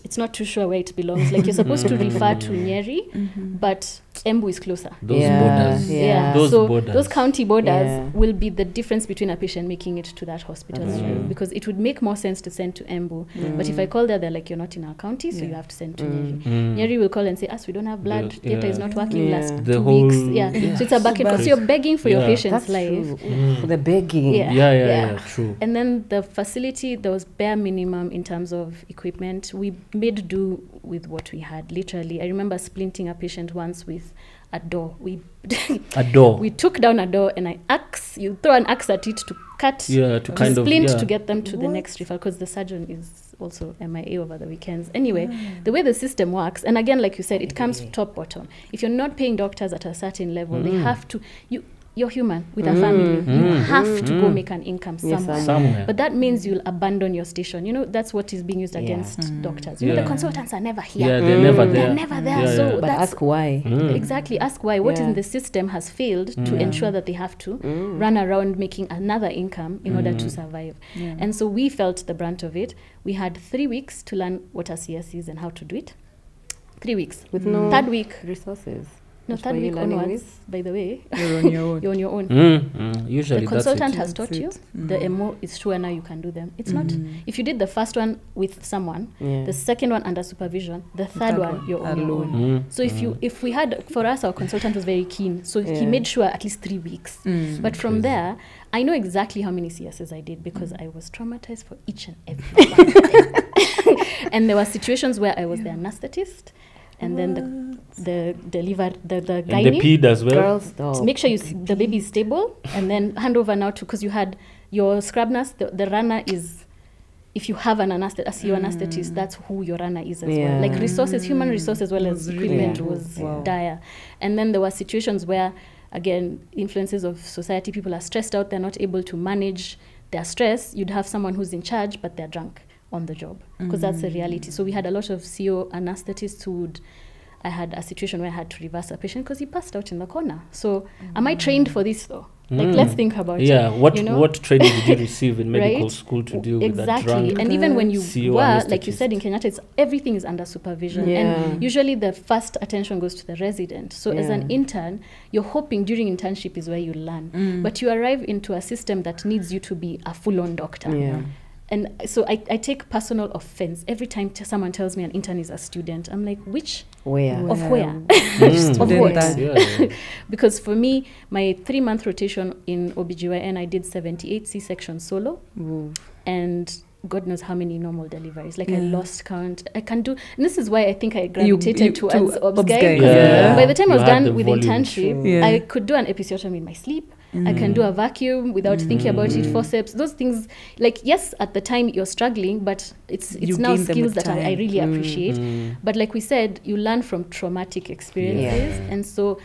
it's not too sure where it belongs. Like, you're supposed to refer to Nyeri, but Embu is closer. Those borders. So those county borders will be the difference between a patient making it to that hospital. Because it would make more sense to send to Embu. But if I call there, they're like, you're not in our county, so you have to send to Nyeri. Nyeri will call and say, we don't have blood. Theatre is not working last 2 weeks. So it's a back and forth. So you're begging for your patient's life. For the begging. True. And then the facility, there was bare minimum in terms of equipment. We made do with what we had, literally. I remember splinting a patient once with a door. We took down a door, and you throw an axe at it to cut, to splint to get them to the next referral, because the surgeon is also MIA over the weekends. Anyway, the way the system works, and again, like you said, it comes top bottom. If you're not paying doctors at a certain level, they have to, you're human with a family. You have to go make an income somewhere. But that means you'll abandon your station. You know, that's what is being used against doctors. You know, the consultants are never here. They're never there. They're never there. So but ask why. Exactly, ask why. What in the system has failed to ensure that they have to run around making another income in order to survive. And so we felt the brunt of it. We had 3 weeks to learn what a CS is and how to do it. 3 weeks. With no third week resources. No, third week onwards, by the way. You're on your own. You're on your own. Usually the consultant that's has taught you. The MO is sure now you can do them. It's not, if you did the first one with someone, the second one under supervision, the third one, you're on your own. So if we had, for us, our consultant was very keen. So he made sure at least 3 weeks. But from there, I know exactly how many CSs I did because I was traumatized for each and every one. And there were situations where I was the anesthetist. And then the gynae, and the ped as well. Girls, make sure the baby is stable, and then hand over now to, because you had your scrub nurse, the runner is, if you have an anesthetist, that's who your runner is as well. Like resources, human resources as well as equipment was dire. And then there were situations where, again, influences of society, people are stressed out, they're not able to manage their stress. You'd have someone who's in charge, but they're drunk on the job, because that's the reality. So we had a lot of CO anesthetists who I had a situation where I had to reverse a patient because he passed out in the corner. So am I trained for this though? Like, let's think about it. What training did you receive in medical school to deal with that drunk? And even when you CO were, like you said, in Kenyatta, everything is under supervision. And usually the first attention goes to the resident. So as an intern, you're hoping during internship is where you learn. But you arrive into a system that needs you to be a full-on doctor. And so I take personal offense every time someone tells me an intern is a student. I'm like, which? Where? Of where? Of what? Because for me, my 3-month rotation in OBGYN, I did 78 C-sections solo. And God knows how many normal deliveries. Like I lost count. I can do, and this is why I think I gravitated towards OBGYN. By the time I was done with internship, I could do an episiotomy in my sleep. I can do a vacuum without thinking about it, forceps, those things. Like, yes, at the time you're struggling, but it's now skills that I really appreciate. But like we said, you learn from traumatic experiences. And so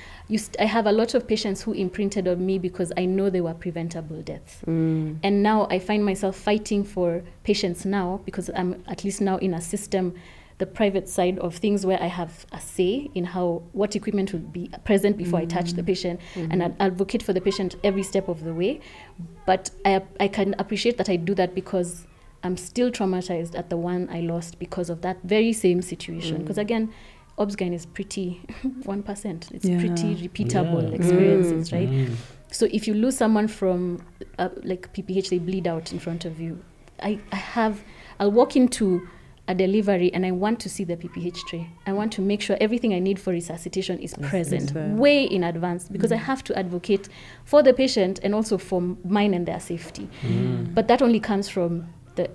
I have a lot of patients who imprinted on me because I know they were preventable deaths. And now I find myself fighting for patients now because I'm at least now in a system, the private side of things, where I have a say in what equipment will be present before I touch the patient, and I advocate for the patient every step of the way. But I can appreciate that I do that because I'm still traumatized at the one I lost because of that very same situation. Because again, obs-gyn is pretty 1%. It's pretty repeatable experiences, right? So if you lose someone from like PPH, they bleed out in front of you. I'll walk into a delivery and I want to see the PPH tray. I want to make sure everything I need for resuscitation is present way in advance, because I have to advocate for the patient and also for mine and their safety. But that only comes from the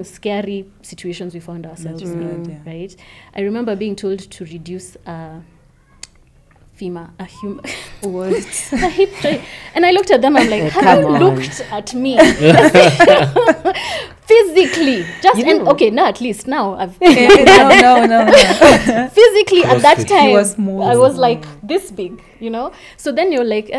scary situations we found ourselves in, right? I remember being told to reduce a hip tray, and I looked at them. I'm like, have you looked at me physically? At least now I've no. Physically at that time I was like this big, So then you're like,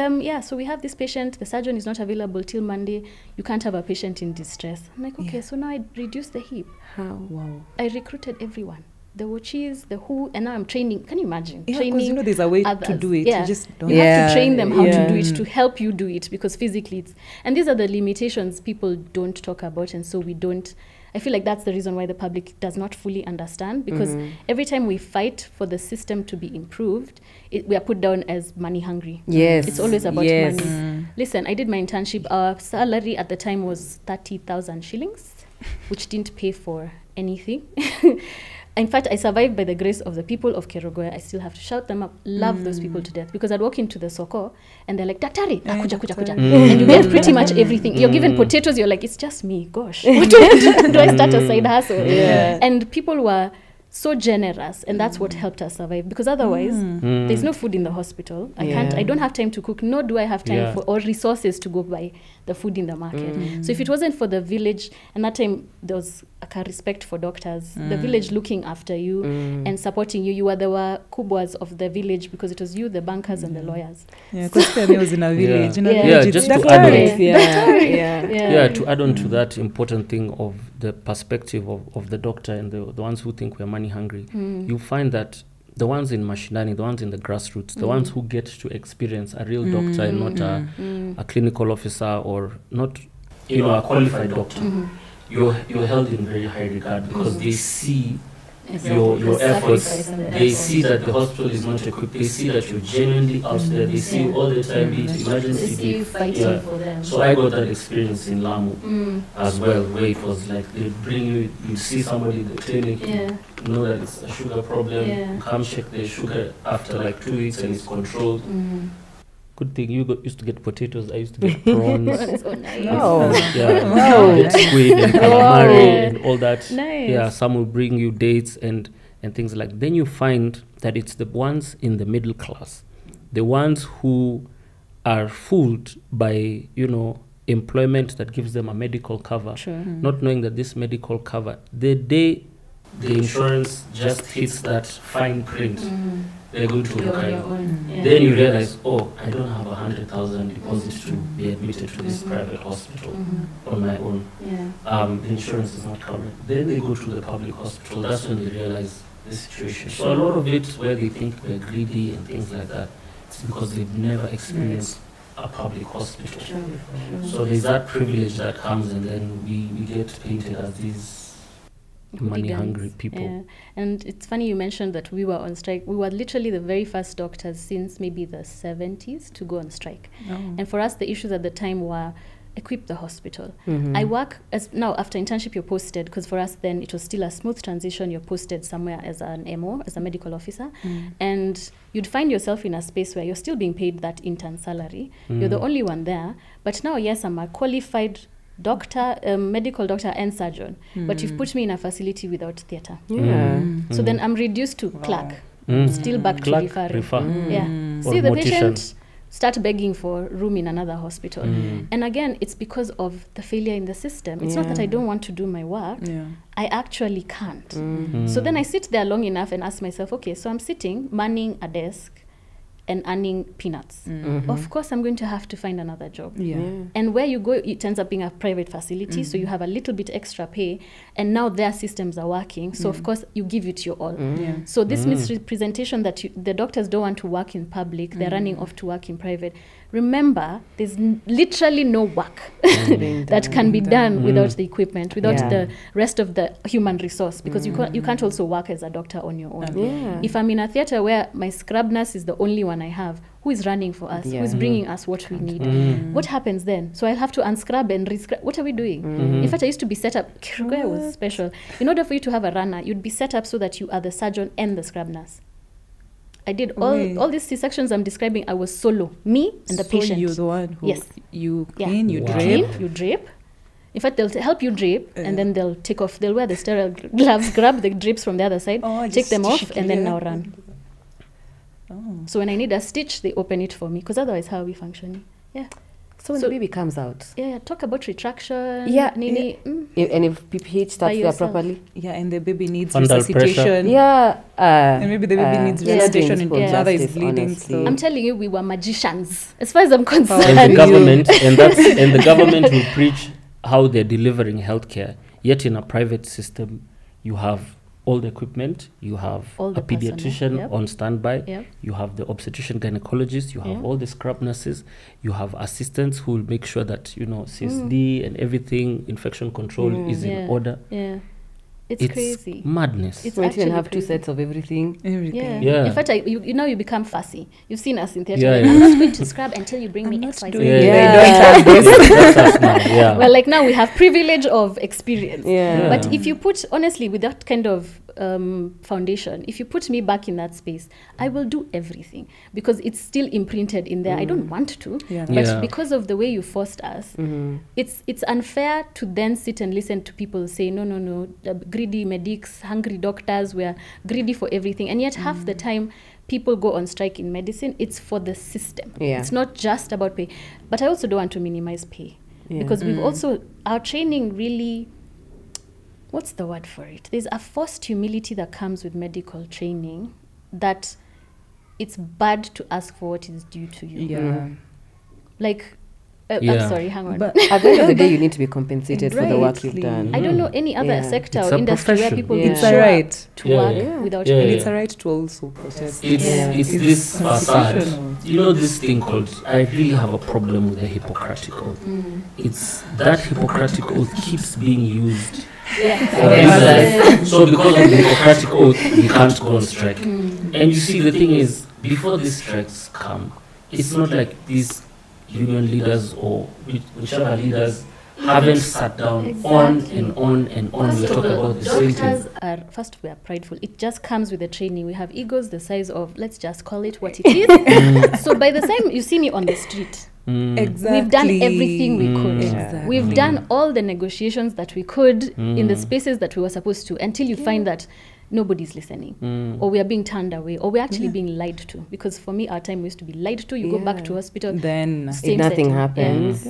so we have this patient. The surgeon is not available till Monday. You can't have a patient in distress. I'm like, okay, so now I reduced the hip. How? Wow. I recruited everyone. The watchies, the who, and now I'm training. Can you imagine? Yeah, training there's a way others. to do it. Yeah. You just don't. You have to train them how to do it, to help you do it, because physically and these are the limitations people don't talk about, and so I feel like that's the reason why the public does not fully understand, because every time we fight for the system to be improved, we are put down as money hungry. Yes. It's always about money. Listen, I did my internship. Our salary at the time was 30,000 shillings, which didn't pay for anything. In fact, I survived by the grace of the people of Kerogoya. I still have to shout them up, love those people to death, because I'd walk into the soko and they're like, Daktari, kuja. And you get pretty much everything. You're given potatoes, you're like, it's just me, gosh. Do I start a side hustle? And people were so generous, and that's what helped us survive, because otherwise there's no food in the hospital. I don't have time to cook, nor do I have time for or resources to go buy the food in the market. So if it wasn't for the village, and that time there was a respect for doctors, the village looking after you and supporting you. You were the kubwas of the village, because it was you, the bankers and the lawyers. Because Kenya was in a village. Just to add on. To add on to that important thing of the perspective of the doctor and the ones who think we're money hungry, you find that the ones in Mashinani, the ones in the grassroots, the ones who get to experience a real doctor and not a clinical officer, or not a qualified doctor, you're held in very high regard, because they see your efforts. They see that the hospital is not equipped. They see that you're genuinely out there. They see you all the time, be it emergency. They see you fighting for them. So I got that experience in Lamu as well, where it was like they bring you see somebody in the clinic, you know that it's a sugar problem, you come check their sugar after like 2 weeks and it's controlled. Good thing you used to get potatoes. I used to get prawns. So nice. Get squid and calamari and all that. Nice. Yeah, some will bring you dates and things like that. Then you find that it's the ones in the middle class, the ones who are fooled by, employment that gives them a medical cover, not knowing that this medical cover, the day the insurance just hits that fine print, they're going to look at you. Then you realize, I don't have 100,000 deposits to be admitted to this private hospital on my own. The insurance is not covered. Then they go to the public hospital. That's when they realize the situation. So a lot of it, where they think we're greedy and things like that, it's because they've never experienced a public hospital. So there's that privilege that comes, and then we get painted as these money-hungry people. Yeah. And it's funny you mentioned that we were on strike. We were literally the very first doctors since maybe the 70s to go on strike. And for us, the issues at the time were equip the hospital. I work now after internship, you're posted, because for us then it was still a smooth transition. You're posted somewhere as an MO, as a medical officer, and you'd find yourself in a space where you're still being paid that intern salary. You're the only one there. But now, yes, I'm a qualified doctor, medical doctor and surgeon, but you've put me in a facility without theatre. So then I'm reduced to clerk, still back clerk, to referring. refer. See the patient, start begging for room in another hospital. And again, it's because of the failure in the system. It's not that I don't want to do my work. I actually can't. So then I sit there long enough and ask myself, okay, so I'm sitting, manning a desk and earning peanuts. Of course, I'm going to have to find another job. And where you go, it ends up being a private facility, so you have a little bit extra pay, and now their systems are working. So of course, you give it your all. So this misrepresentation that the doctors don't want to work in public, they're running off to work in private. Remember, there's literally no work that can be done without the equipment, without the rest of the human resource, because you can't also work as a doctor on your own. If I'm in a theater where my scrub nurse is the only one I have, who is running for us? Who is bringing us what we need? What happens then? So I'll have to unscrub and rescrub. What are we doing? In fact, I used to be set up. Kirugaya was special. In order for you to have a runner, you'd be set up so that you are the surgeon and the scrub nurse. I did all these C-sections I'm describing. I was solo, me and the patient. You're the one who you clean, you drape. In fact, they'll help you drape, and then they'll take off. They'll wear the sterile gloves, grab the drips from the other side, take them off, and then now run. So when I need a stitch, they open it for me, because otherwise, how are we functioning? So when the baby comes out, talk about retraction. Nini. And if PPH starts there properly, and the baby needs Fundal resuscitation. And maybe the baby needs resuscitation and the mother is bleeding. So. I'm telling you, we were magicians, as far as I'm concerned. And the government, and the government will preach how they're delivering healthcare. Yet in a private system, you have all the equipment, you have a pediatrician on standby, you have the obstetrician gynecologist, you have all the scrub nurses, you have assistants who will make sure that, CSD and everything, infection control is in order. It's crazy. It's Madness. you can have crazy. 2 sets of everything. In fact, you become fussy. You've seen us in theater. I'm not going to scrub until you bring me XYZ. Well, like now we have privilege of experience. But if you put, honestly, with that kind of foundation, if you put me back in that space, I will do everything, because it's still imprinted in there. I don't want to, but because of the way you forced us, it's unfair to then sit and listen to people say, no, greedy medics, hungry doctors, we're greedy for everything. And yet half the time people go on strike in medicine, it's for the system. It's not just about pay. But I also don't want to minimize pay, because we've also, our training really, what's the word for it? There's a forced humility that comes with medical training, that it's bad to ask for what is due to you. Like, I'm sorry, hang on. But at the end of the day, you need to be compensated for the work you've done. I don't know any other sector or industry where people it's a right to work without pay. It's a right to also protest. It's this facade. This thing called, I really have a problem with the Hippocratic Oath. It's that Hippocratic Oath keeps being used. So because of the Hippocratic Oath, we can't go on strike. And you see, the thing is, before these strikes come, it's not like these union leaders or whichever leaders haven't sat down on and on and on. We're talking about the same thing. First, we are prideful. It just comes with the training. We have egos the size of, let's just call it what it is. So by the time you see me on the street, we've done everything we could. We've done all the negotiations that we could in the spaces that we were supposed to, until you find that nobody's listening, or we are being turned away, or we're actually being lied to. Because for me, our time used to be lied to. You go back to hospital, then if nothing happens.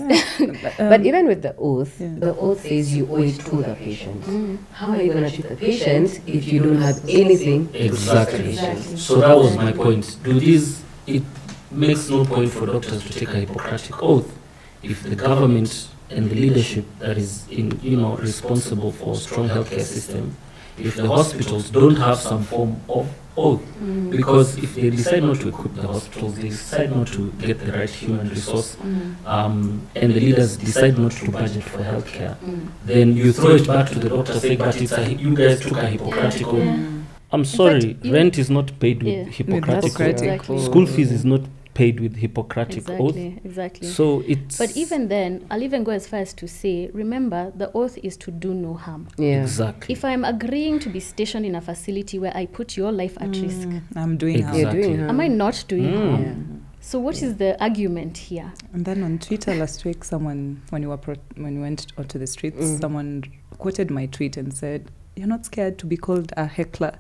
But even with the oath, the oath says you owe it to the patient. How are you going to treat the patient if you don't have anything? Exactly. So that was my point. It makes no point for doctors to take a Hippocratic oath if the government and the leadership that is responsible for a strong healthcare system, if the hospitals don't have some form of oath. Because if they decide not to equip the hospitals, they decide not to get the right human resource, and the leaders decide not to budget for healthcare, then you throw it back to the doctor saying, but you guys took a Hippocratic oath. I'm sorry, rent is not paid with Hippocratic oath. School fees is not paid with Hippocratic oath. Exactly. So it's... But even then, I'll even go as far as to say, remember, the oath is to do no harm. Exactly. If I'm agreeing to be stationed in a facility where I put your life at risk, I'm doing harm. Am I not doing harm? So what is the argument here? And then on Twitter last week, someone, when we went onto the streets, someone quoted my tweet and said, "You're not scared to be called a heckler."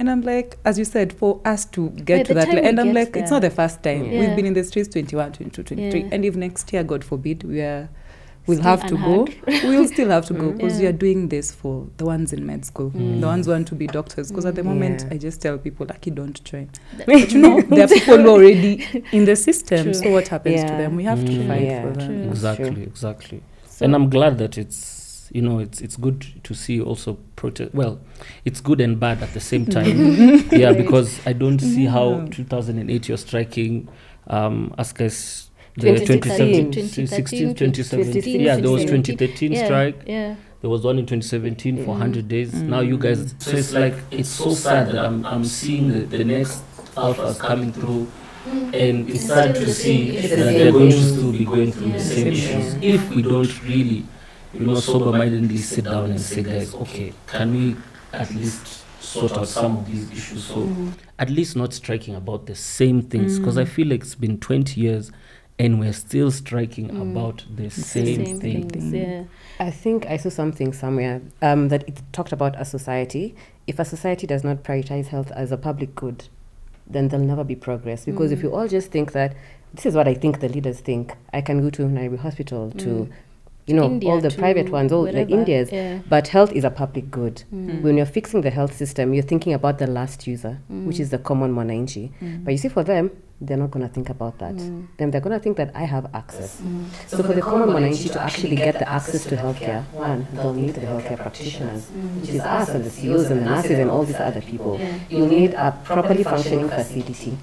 And I'm like, as you said, for us to get to that, and I'm like, it's not the first time. We've been in the streets 21, 22, 23, and if next year, God forbid, we'll have to go, we'll still have to go, because we are doing this for the ones in med school, the ones who want to be doctors, because at the moment, I just tell people, don't join. But you know, there are people who are already in the system, so what happens to them? We have to fight for them. Exactly. So, and I'm glad that it's good to see also protest. Well, it's good and bad at the same time. Because I don't see how 2008 you're striking, as guys, the 2017. Yeah, there was 2013 strike. Yeah. There was one in 2017 for 100 days. Now you guys, so it's like, it's so sad that I'm seeing the next alphas coming through. And it's sad to see that they're going to still be going through the same issues if we don't really, sober-mindedly sit down and say, guys, okay, can we at least sort out some of these issues? So at least not striking about the same things, because I feel like it's been 20 years and we're still striking about the same things. Yeah. I think I saw something somewhere that it talked about a society. If a society does not prioritize health as a public good, then there'll never be progress. Because if you all just think that, this is what I think the leaders think, I can go to Nairobi Hospital, to India, all the private ones, all the Indias, but health is a public good. When you're fixing the health system, you're thinking about the last user, which is the common mwananchi. But you see, for them, they're not going to think about that. Then they're going to think that I have access. So for the common mwananchi to actually get the access to healthcare, one, they'll need the healthcare practitioners, which is us and the CEOs and the nurses and all these other people. You'll need a properly functioning facility.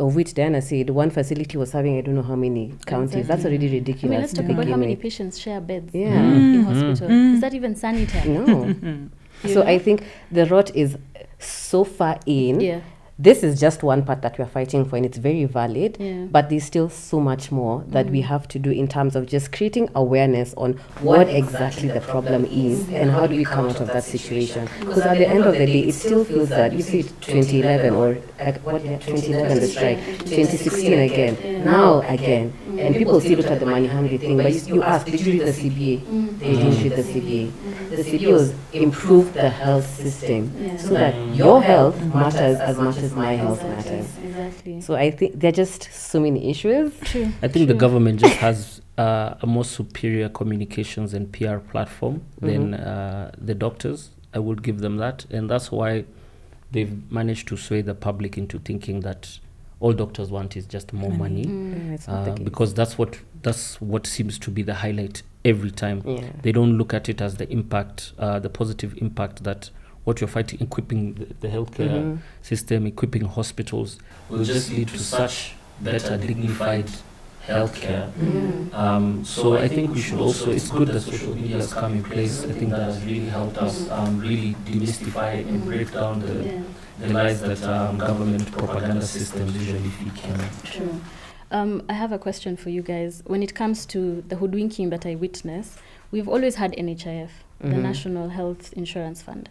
Of which Diana said one facility was having I don't know how many counties. That's already ridiculous. I mean, let's talk about how many patients share beds in hospital. Is that even sanitary? No. So I think the rot is so far in. This is just one part that we're fighting for, and it's very valid, but there's still so much more that we have to do in terms of just creating awareness on what exactly the problem is and how do we come out of that situation. Because at the end of the day, it still feels that, you see 2011 or 2011 the strike, 2016 again, now again, and people still look at the money hungry thing, but you ask, did you read the CBA? They didn't read the CBA. The CBA was improve the health system so that your health matters as much as my health matters. Exactly. So I think there are just so many issues. I think the government just has a more superior communications and PR platform than the doctors. I would give them that, and that's why they've managed to sway the public into thinking that all doctors want is just more money, because that's what seems to be the highlight every time. They don't look at it as the impact, the positive impact that what you're fighting, equipping the healthcare system, equipping hospitals, will just lead to such better, dignified healthcare. So I think we should also, it's good that social media has come in place. I think that has really helped us really demystify and break down the lies that government propaganda systems usually feed Kenya. True. I have a question for you guys. When it comes to the hoodwinking that I witness, we've always had NHIF, the National Health Insurance Fund.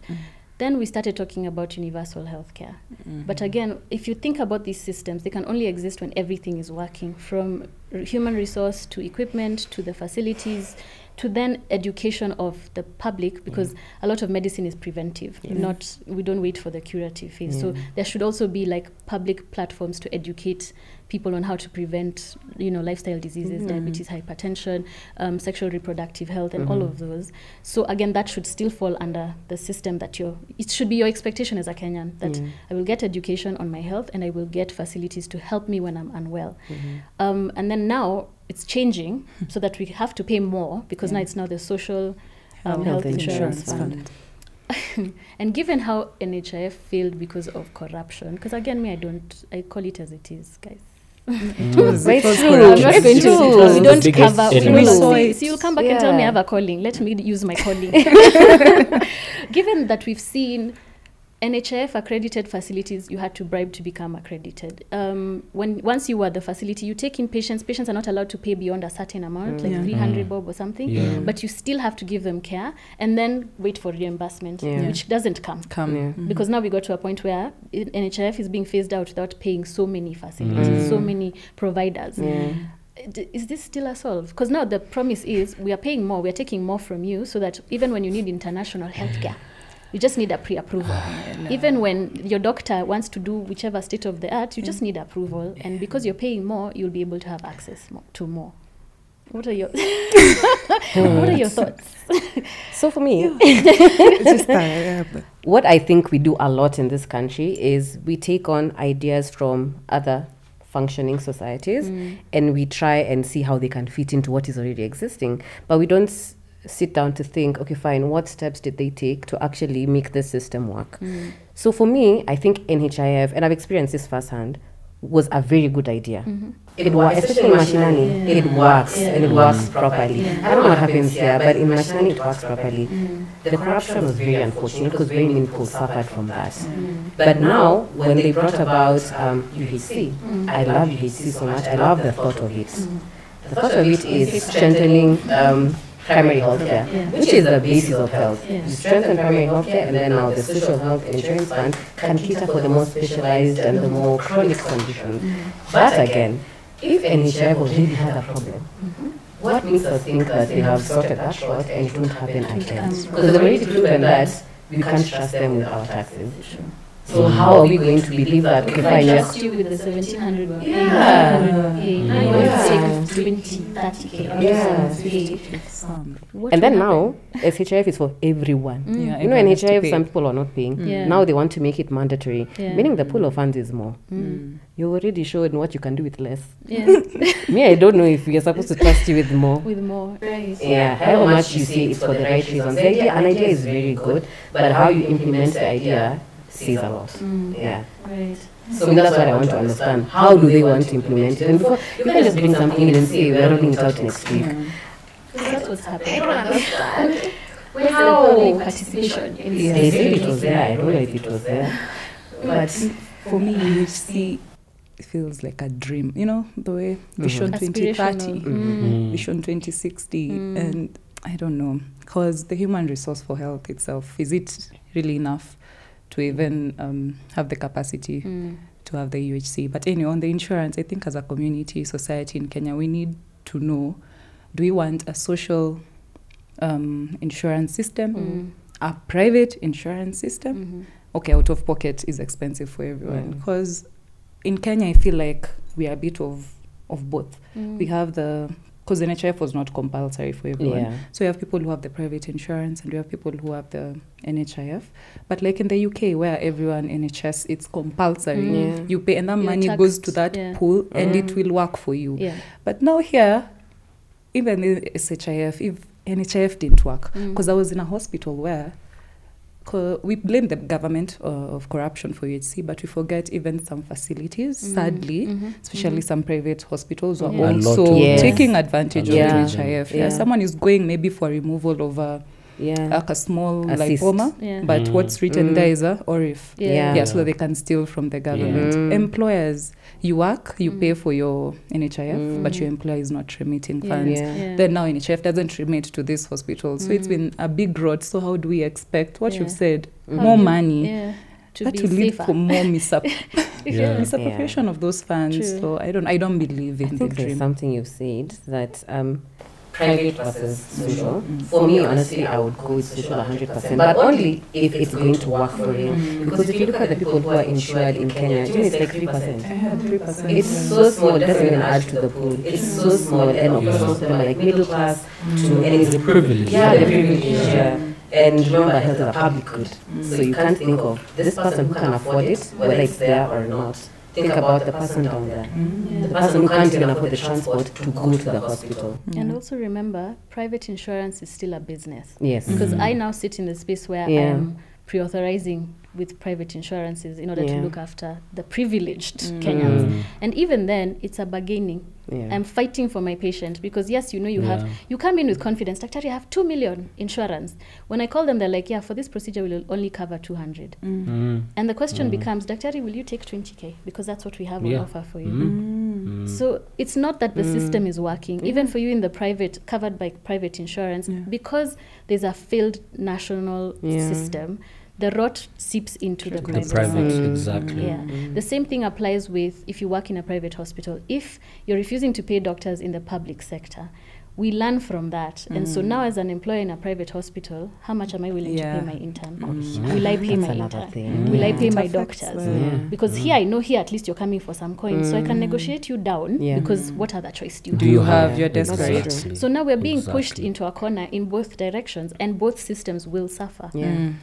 Then we started talking about universal healthcare. But again, if you think about these systems, they can only exist when everything is working, from human resource to equipment to the facilities to then education of the public, because a lot of medicine is preventive, we don't wait for the curative phase. So there should also be like public platforms to educate people on how to prevent, lifestyle diseases, diabetes, hypertension, sexual reproductive health, and all of those. So again, that should still fall under the system that it should be your expectation as a Kenyan, that I will get education on my health and I will get facilities to help me when I'm unwell. And then now it's changing so that we have to pay more, because now it's the social health insurance fund. And given how NHIF failed because of corruption, because again, I call it as it is, guys. It was we don't cover. So you'll come back and tell me I have a calling. Let me use my calling. Given that we've seen NHIF accredited facilities, you had to bribe to become accredited. Once you were the facility, you take in patients. Patients are not allowed to pay beyond a certain amount, like 300 bob or something. But you still have to give them care and then wait for reimbursement, which doesn't come. Because now we got to a point where NHIF is being phased out without paying so many facilities, so many providers. Is this still a solve? Because now the promise is we are paying more, we are taking more from you, so that even when you need international healthcare, You just need a pre-approval. Even when your doctor wants to do whichever state of the art, you just need approval. And because you're paying more, you'll be able to have access to more. What are your thoughts? So for me, what I think we do a lot in this country is we take on ideas from other functioning societies and we try and see how they can fit into what is already existing. But we don't sit down to think, okay, fine, what steps did they take to actually make this system work? So for me, I think NHIF, and I've experienced this firsthand, was a very good idea. It works, especially in Mashinani, it works and it works properly. I don't know what happens here, but in Mashinani it works properly. The corruption was very unfortunate because very many people suffered from that. But now, when they brought about UHC, I love UHC so much, I love the thought of it. The thought of it is strengthening primary health care, which is the basis of health. You strengthen primary health care, and then now the social health insurance fund can cater for the more specialized and the more chronic conditions. But again, if NHIF already had a problem, what makes us think that they have sorted that short and it won't happen again? Because they've already proven that we can't trust them with our taxes. So how are we going to believe that? Okay, fine, trust you with the 1,700 20, 30K. And then now, SHIF is for everyone. You know, NHIF, some people are not paying. Now they want to make it mandatory, meaning the pool of funds is more. You already showed what you can do with less. Me, I don't know if we are supposed to trust you with more. With more, right. However much you say it's for the right reasons. The idea, an idea is very good, but how you implement the idea says a lot. Right. So that's what I want to understand. How do they want to implement it? And before, you can't just bring something in and say we're rolling it out next week. That's what's happening. I don't understand. Where's the public participation? They said it was there. I don't know if it was there. But for me, UHC feels like a dream. You know, the way Vision 2030, Vision 2060, and I don't know, because the human resource for health itself, is it really enough to even have the capacity to have the UHC? But anyway, on the insurance, I think as a community, society in Kenya, we need to know, do we want a social insurance system, a private insurance system? Okay, out of pocket is expensive for everyone. Because in Kenya, I feel like we are a bit of both. We have because NHIF was not compulsory for everyone. So you have people who have the private insurance and you have people who have the NHIF. But like in the UK, where everyone NHS, it's compulsory. You pay and that money goes to that pool and it will work for you. But now here, even in SHIF, if NHIF didn't work, because I was in a hospital where we blame the government of corruption for UHC, but we forget even some facilities, sadly, especially some private hospitals are also taking advantage of UHIF. Someone is going maybe for removal of like a small lipoma, but what's written there is a ORIF. So they can steal from the government. Employers, you work, you pay for your NHIF, but your employer is not remitting funds. Then now NHIF doesn't remit to this hospital. So it's been a big road. So how do we expect what you've said? More money. That will lead for more misappropriation of those funds. So I don't believe in the dream. There's something you've said that private versus social. For me, honestly, I would go with social 100%, but only if it's going to work for you. Because if you look at the people who are insured in Kenya, it's like 3%. 3%. It's so small, it doesn't even add to the pool. It's so small, and of course, most of them are like middle class to any privilege. The privilege. And remember, health is a public good. So you can't think of this person who can afford it, whether it's there or not. Think about the person down there, the person who can't even afford the transport to go to the hospital. And also remember, private insurance is still a business. Because I now sit in the space where I am pre-authorizing with private insurances in order to look after the privileged Kenyans. And even then, it's a bargaining. I'm fighting for my patient because yes, you know, you come in with confidence. Daktari, I have 2 million insurance. When I call them, they're like, for this procedure, we'll only cover 200. And the question becomes, Daktari, will you take 20K? Because that's what we have on offer for you. So it's not that the system is working, even for you in the private, covered by private insurance, because there's a failed national system. The rot seeps into the private. Exactly. The same thing applies with if you work in a private hospital. If you're refusing to pay doctors in the public sector, we learn from that. And so now as an employer in a private hospital, how much am I willing to pay my intern? Will I pay my intern? Will I pay my doctors? Because here, I know here at least you're coming for some coins, so I can negotiate you down because what other choice do you have? You're desperate. Exactly. So now we're being pushed into a corner in both directions, and both systems will suffer.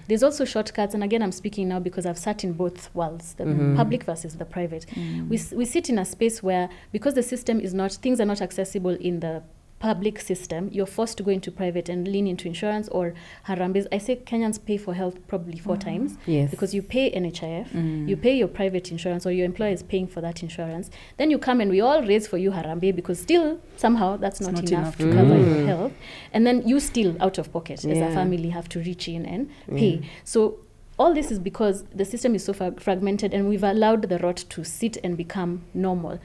There's also shortcuts, and again, I'm speaking now because I've sat in both worlds, the public versus the private. We sit in a space where, because the system is not, things are not accessible in the public system, you're forced to go into private and lean into insurance or harambes. I say Kenyans pay for health probably 4 times because you pay NHIF, you pay your private insurance, or your employer is paying for that insurance. Then you come and we all raise for you harambe because still somehow that's not enough to cover your health. And then you still out of pocket as a family have to reach in and pay. So all this is because the system is so fragmented, and we've allowed the rot to sit and become normal.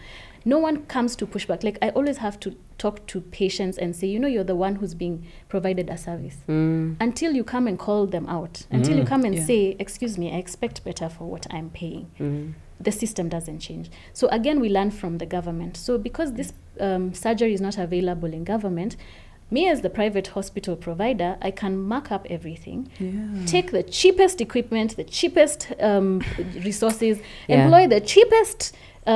No one comes to push back. Like, I always have to talk to patients and say, you're the one who's being provided a service. Until you come and call them out, until you come and say, excuse me, I expect better for what I'm paying. The system doesn't change. So again, we learn from the government. So because this surgery is not available in government, me as the private hospital provider, I can mark up everything, take the cheapest equipment, the cheapest resources, employ the cheapest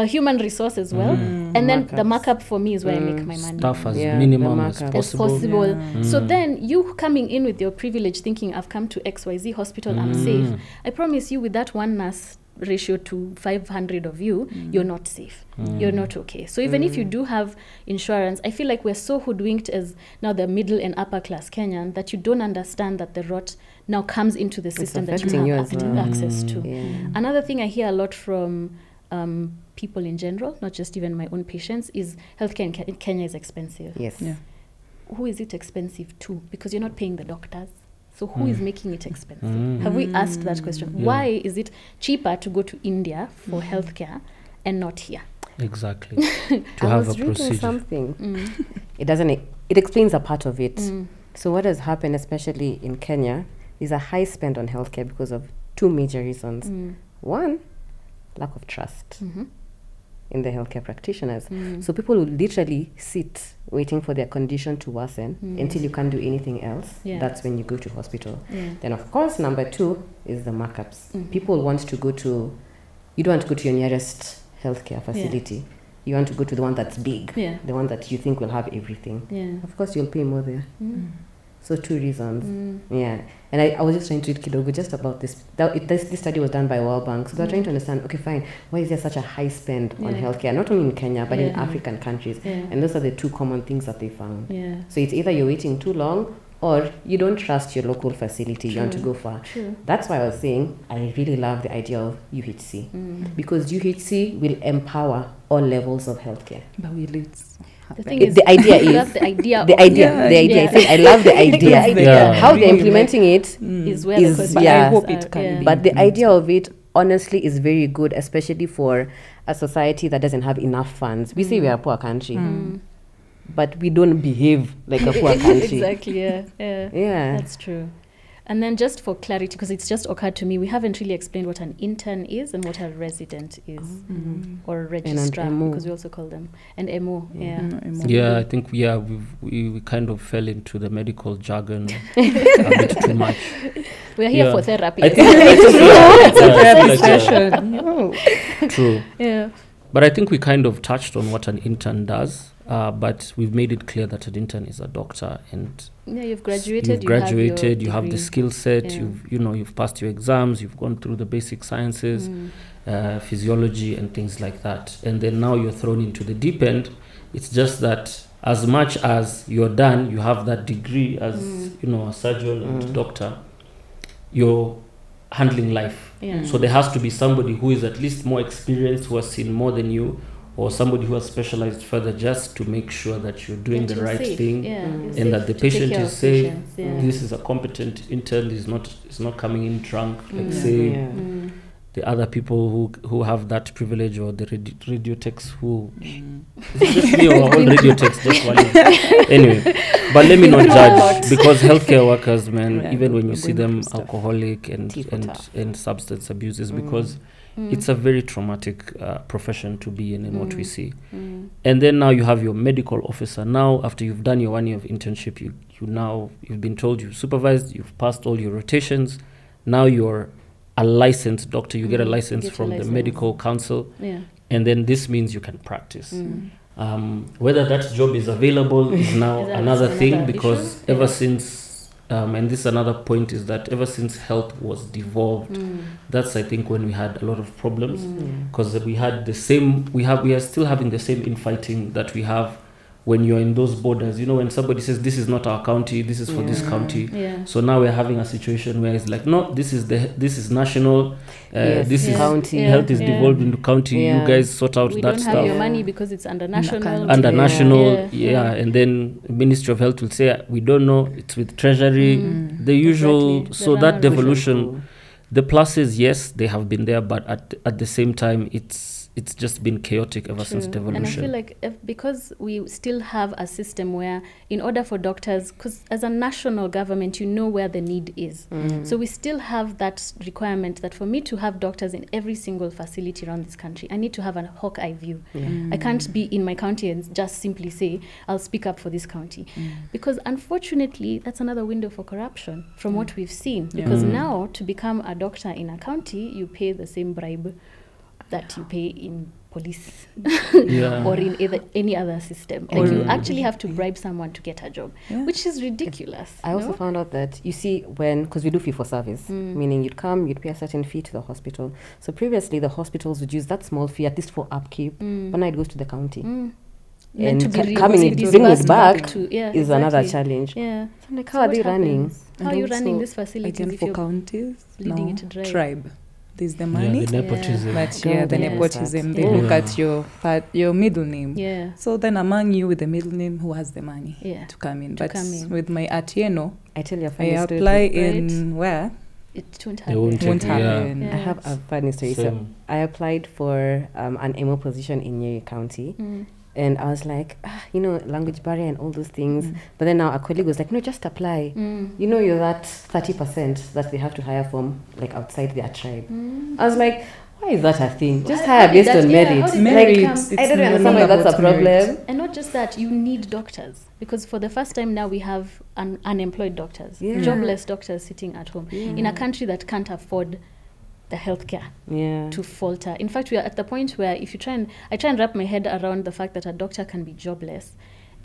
human resource as well, and then the markup for me is where I make my money. Stuff as minimum as possible. So then you coming in with your privilege thinking, I've come to XYZ hospital, I'm safe. I promise you, with that one nurse ratio to 500 of you, you're not safe. You're not okay. So even if you do have insurance, I feel like we're so hoodwinked as now the middle and upper class Kenyan that you don't understand that the rot now comes into the system that you have access to. Another thing I hear a lot from people in general, not just even my own patients, is healthcare in Kenya is expensive. Who is it expensive to? Because you're not paying the doctors. So who is making it expensive? Have we asked that question? Why is it cheaper to go to India for healthcare and not here? Exactly. To have a procedure. Something. It explains a part of it. So what has happened, especially in Kenya, is a high spend on healthcare because of 2 major reasons. One, lack of trust in the healthcare practitioners. So people will literally sit waiting for their condition to worsen until you can't do anything else. That's when you go to hospital. Then of course, number 2 is the markups. People want to go to, you don't want to go to your nearest healthcare facility. You want to go to the one that's big, the one that you think will have everything. Of course, you'll pay more there. So 2 reasons. And I was just trying to read kidogo just about this. This study was done by World Bank. So they're trying to understand, okay, fine, why is there such a high spend on healthcare? Not only in Kenya, but in African countries. And those are the 2 common things that they found. So it's either you're waiting too long, or you don't trust your local facility. You want to go far. That's why I was saying I really love the idea of UHC. Because UHC will empower all levels of healthcare. But we lose. The thing is, the idea is the idea. I said I love the idea. How they're implementing it is where the question. I hope it can be. But the idea of it, honestly, is very good, especially for a society that doesn't have enough funds. We say we are a poor country, but we don't behave like a poor country. Exactly. Yeah. That's true. And then just for clarity, because it's just occurred to me, we haven't really explained what an intern is and what a resident is, or a registrar, because we also call them an MO. I think we kind of fell into the medical jargon a bit too much. We're here for therapy. I think True. Yeah. But I think we kind of touched on what an intern does. But we've made it clear that an intern is a doctor, and you've graduated. You have the skill set. You've passed your exams. You've gone through the basic sciences, physiology, and things like that. And then now you're thrown into the deep end. It's just that as much as you're done, you have that degree as a surgeon and doctor. You're handling life. So there has to be somebody who is at least more experienced, who has seen more than you, or somebody who has specialized further, just to make sure that you're doing the right thing, and that the patient is safe. This is a competent intern. Is not coming in drunk. Let's say the other people who have that privilege, or the radio techs who just me or all radio techs, just one. Anyway, but let me not judge, because healthcare workers, man, even when you see them alcoholic and substance abuses, because it's a very traumatic profession to be in what we see. And then now you have your medical officer. Now, after you've done your 1 year of internship, you've been told you've supervised, you've passed all your rotations. Now you're a licensed doctor. You get a license from the medical council. And then this means you can practice. Whether that job is available is now another thing, because ever since, and this is another point, is that ever since health was devolved, that's, I think, when we had a lot of problems, because we had the same, we are still having the same infighting that we have when you're in those borders. You know, when somebody says this is not our county, this is for this county. So now we're having a situation where it's like, no, this is national, this is county. Health is devolved into county. You guys sort out that stuff. We don't have your money because it's under national. And then Ministry of Health will say, we don't know, it's with Treasury, the usual. So that devolution, the pluses, yes, they have been there, but at the same time, it's just been chaotic ever since devolution. And I feel like because we still have a system where, in order for doctors, because as a national government, you know where the need is. So we still have that requirement that for me to have doctors in every single facility around this country, I need to have a hawk-eye view. I can't be in my county and just simply say, I'll speak up for this county. Because unfortunately, that's another window for corruption from what we've seen. Because now, to become a doctor in a county, you pay the same bribe that you pay in police or in any other system. Like you actually have to bribe someone to get a job, which is ridiculous. I also found out that, you see, because we do fee for service, meaning you'd pay a certain fee to the hospital. So previously the hospitals would use that small fee at least for upkeep, but now it goes to the county. And bringing it back is another challenge. So I'm like, how are they running? How are you running this facility? Again, for counties, leading it to drive. Tribe. There's the money, the nepotism. but the nepotism. They look at your middle name. So then among you with the middle name, who has the money to come in? With my Atieno, I tell you a funny story. I apply in where? It won't happen. I have a funny story. So I applied for an MO position in Nyeri County. And I was like, language barrier and all those things. But then now a colleague was like, no, just apply. You know, you're that 30% that they have to hire from, like, outside their tribe. I was like, why is that a thing? Just hire based on merit. I don't understand why that's a problem. And not just that, you need doctors. Because for the first time now we have unemployed doctors, jobless doctors sitting at home in a country that can't afford the healthcare to falter. In fact, we are at the point where if you I try and wrap my head around the fact that a doctor can be jobless,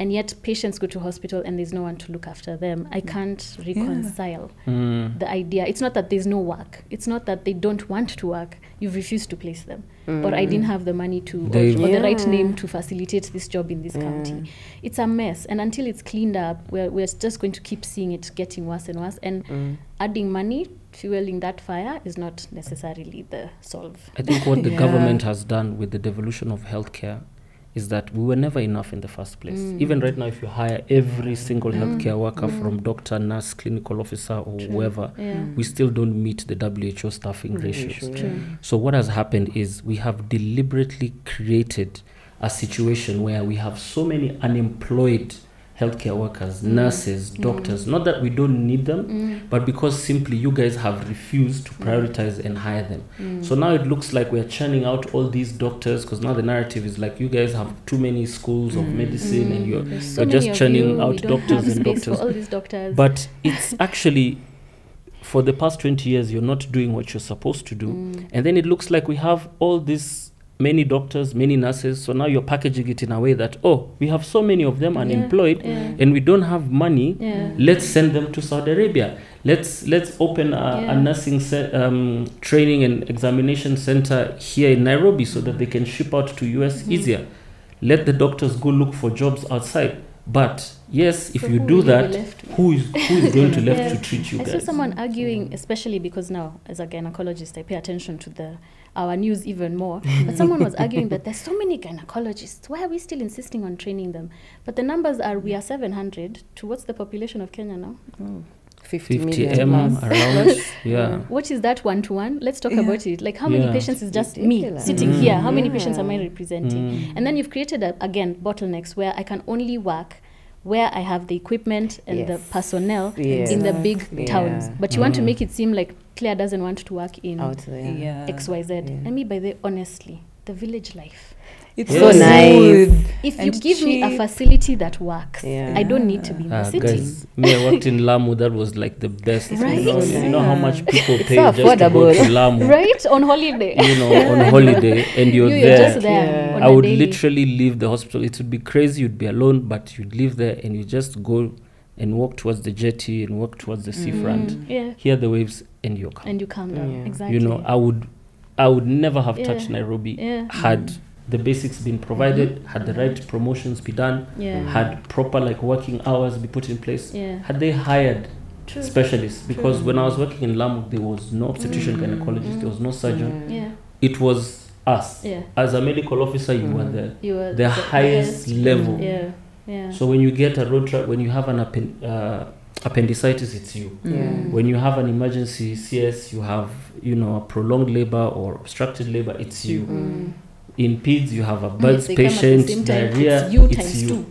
and yet patients go to hospital and there's no one to look after them. I can't reconcile the idea. It's not that there's no work. It's not that they don't want to work. You've refused to place them. Or I didn't have the money to, or the right name to facilitate this job in this county. It's a mess. And until it's cleaned up, we're just going to keep seeing it getting worse and worse. And adding money, fueling that fire, is not necessarily the solve. I think what the government has done with the devolution of healthcare is that we were never enough in the first place. Even right now, if you hire every single healthcare worker from doctor, nurse, clinical officer, or whoever, we still don't meet the WHO staffing ratios. So what has happened is we have deliberately created a situation where we have so many unemployed healthcare workers, nurses, doctors, not that we don't need them, but because simply you guys have refused to prioritize and hire them. So now it looks like we're churning out all these doctors, because now the narrative is like you guys have too many schools of medicine and you're just churning out doctors and doctors. For all these doctors. But it's actually, for the past 20 years, you're not doing what you're supposed to do. And then it looks like we have all this many doctors, many nurses, so now you're packaging it in a way that, we have so many of them unemployed and we don't have money, let's send them to Saudi Arabia. Let's open a nursing training and examination center here in Nairobi so that they can ship out to US easier. Let the doctors go look for jobs outside. But yes, if you do that, who is going to left to treat you guys? I saw someone arguing, especially because now, as a gynecologist, I pay attention to our news even more. But someone was arguing that there's so many gynecologists. Why are we still insisting on training them? But the numbers are, we are 700 to what's the population of Kenya now? 50 million around. What is that 1-to-1? Let's talk about it. Like, how many patients is just me sitting here? How many patients am I representing? And then you've created, again, bottlenecks where I can only work where I have the equipment and the personnel Yes. in the big towns. Yeah. But you want to make it seem like Claire doesn't want to work in Out there. Yeah. XYZ. Yeah. I mean, by the honestly, the village life. It's So so nice. nice. If you And give me a cheap. facility that works, Yeah. I don't need to be in the city. Guys, me, I worked in Lamu. That was like the best. Right. You know how much people It's pay so just to go affordable. to Lamu. Right? On holiday. You know, on holiday, and you're You're there. just there. Yeah. On I a would daily. literally leave the hospital. It would be crazy. You'd be alone, but you'd live there and you just go and walk towards the jetty and walk towards the seafront. Yeah. Hear the waves and you're calm. And you calm down. Yeah. Exactly. You know, I would never have touched Yeah. Nairobi Yeah. had the basics been provided, had the right promotions be done, Yeah. had proper like working hours be put in place, Yeah. had they hired True. specialists. Because when I was working in Lamu, there was no obstetrician gynecologist, there was no surgeon. Yeah. It was us. Yeah. As a medical officer, you were You were the highest level. Yeah. Yeah. So when you get a road trip, when you have an appendicitis, it's you. Yeah. When you have an emergency CS, you have, you know, a prolonged labor or obstructed labor, it's you. In PEDS, you have a birth If they come at the same patient, time, diarrhea, it's you it's times you. two.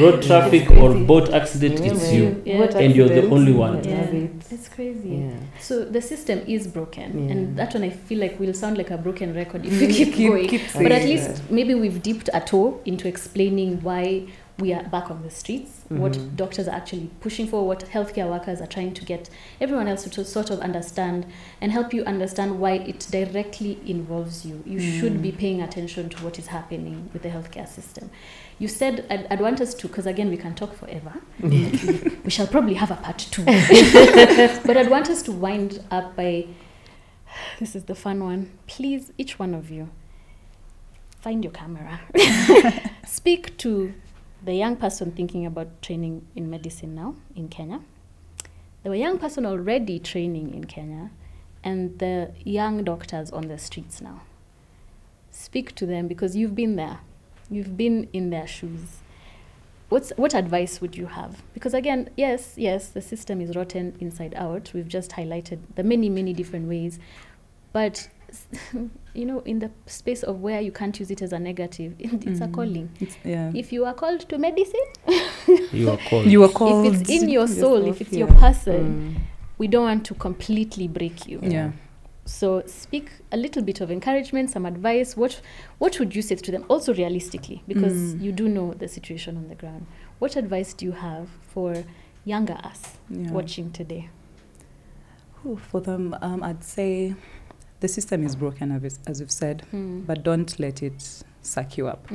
Road traffic or boat accident, it's you. Yeah. And you're the only one. Yeah. Love it. It's crazy. Yeah. So the system is broken, Yeah. and that one I feel like will sound like a broken record if we keep going. But at saying least that. maybe we've dipped a toe into explaining why we are back on the streets, what doctors are actually pushing for, what healthcare workers are trying to get everyone else to sort of understand and help you understand why it directly involves you. You should be paying attention to what is happening with the healthcare system. You said, I'd want us to, because again, we can talk forever. We shall probably have a part 2. But I'd want us to wind up by, this is the fun one. Please, each one of you, find your camera. Speak to the young person thinking about training in medicine now in Kenya, the young person already training in Kenya, and the young doctors on the streets now. Speak to them because you've been there. You've been in their shoes. What advice would you have? Because again, yes, the system is rotten inside out. We've just highlighted the many, many different ways. But, you know, in the space of where you can't use it as a negative, it's a calling. If you are called to medicine, You are called. You are called. if it's in your soul, if it's your Yeah. person, we don't want to completely break you. Yeah. So speak a little bit of encouragement, some advice. What would you say to them? Also realistically, because you do know the situation on the ground. What advice do you have for younger us watching today? For them, I'd say the system is broken, as you've said, but don't let it suck you up.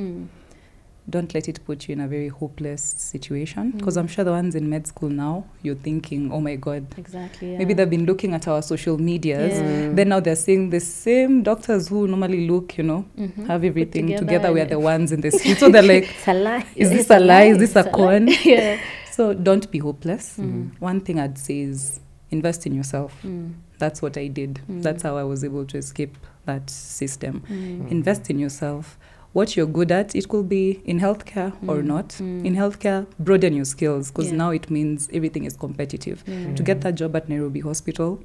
Don't let it put you in a very hopeless situation. Because I'm sure the ones in med school now, you're thinking, oh my God. Exactly. Yeah. Maybe they've been looking at our social medias. Yeah. Then now they're seeing the same doctors who normally look, you know, have everything together. We are the ones in the street. So they're like, It's a lie. is this a lie? Is this a It's a con? lie. Yeah. So don't be hopeless. One thing I'd say is invest in yourself. That's what I did. That's how I was able to escape that system. Invest in yourself. What you're good at, it could be in healthcare or not. In healthcare, broaden your skills because now it means everything is competitive. To get that job at Nairobi Hospital,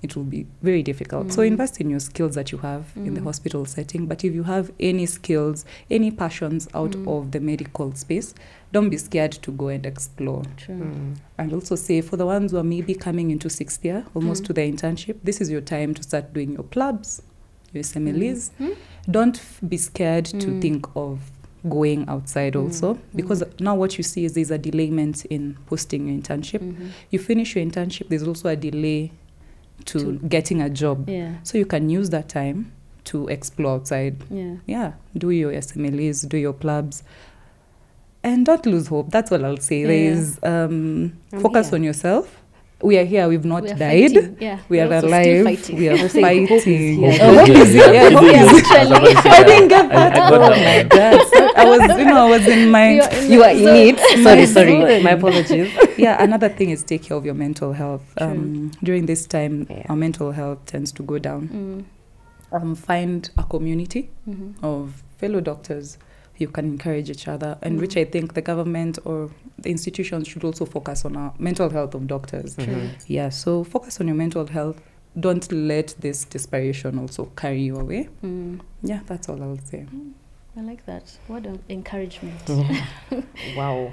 it will be very difficult. So invest in your skills that you have in the hospital setting. But if you have any skills, any passions out of the medical space, don't be scared to go and explore. True. And also say for the ones who are maybe coming into 6th year, almost to their internship, this is your time to start doing your plabs, your SMLEs. Don't be scared to think of going outside also, because now what you see is there's a delayment in posting your internship. You finish your internship, there's also a delay to getting a job. Yeah. So you can use that time to explore outside. Yeah. Do your SMLEs, do your plabs. And don't lose hope. That's all I'll say. There's focus on yourself. We are here. We've not We are died. fighting. Yeah. We are We're also still alive. fighting. We are Hope is fighting. here. Hope is here. Yeah, Hope yeah, is literally. I didn't get that. I got Oh that my God. So I was in my. You are in it. My Sorry. zone. My apologies. Yeah, another thing is take care of your mental health. True. During this time, our mental health tends to go down. Find a community of fellow doctors. You can encourage each other, and which I think the government or the institutions should also focus on our mental health of doctors. Yeah, so focus on your mental health. Don't let this desperation also carry you away. Yeah, that's all I'll say. I like that. What an encouragement. Yeah. Wow.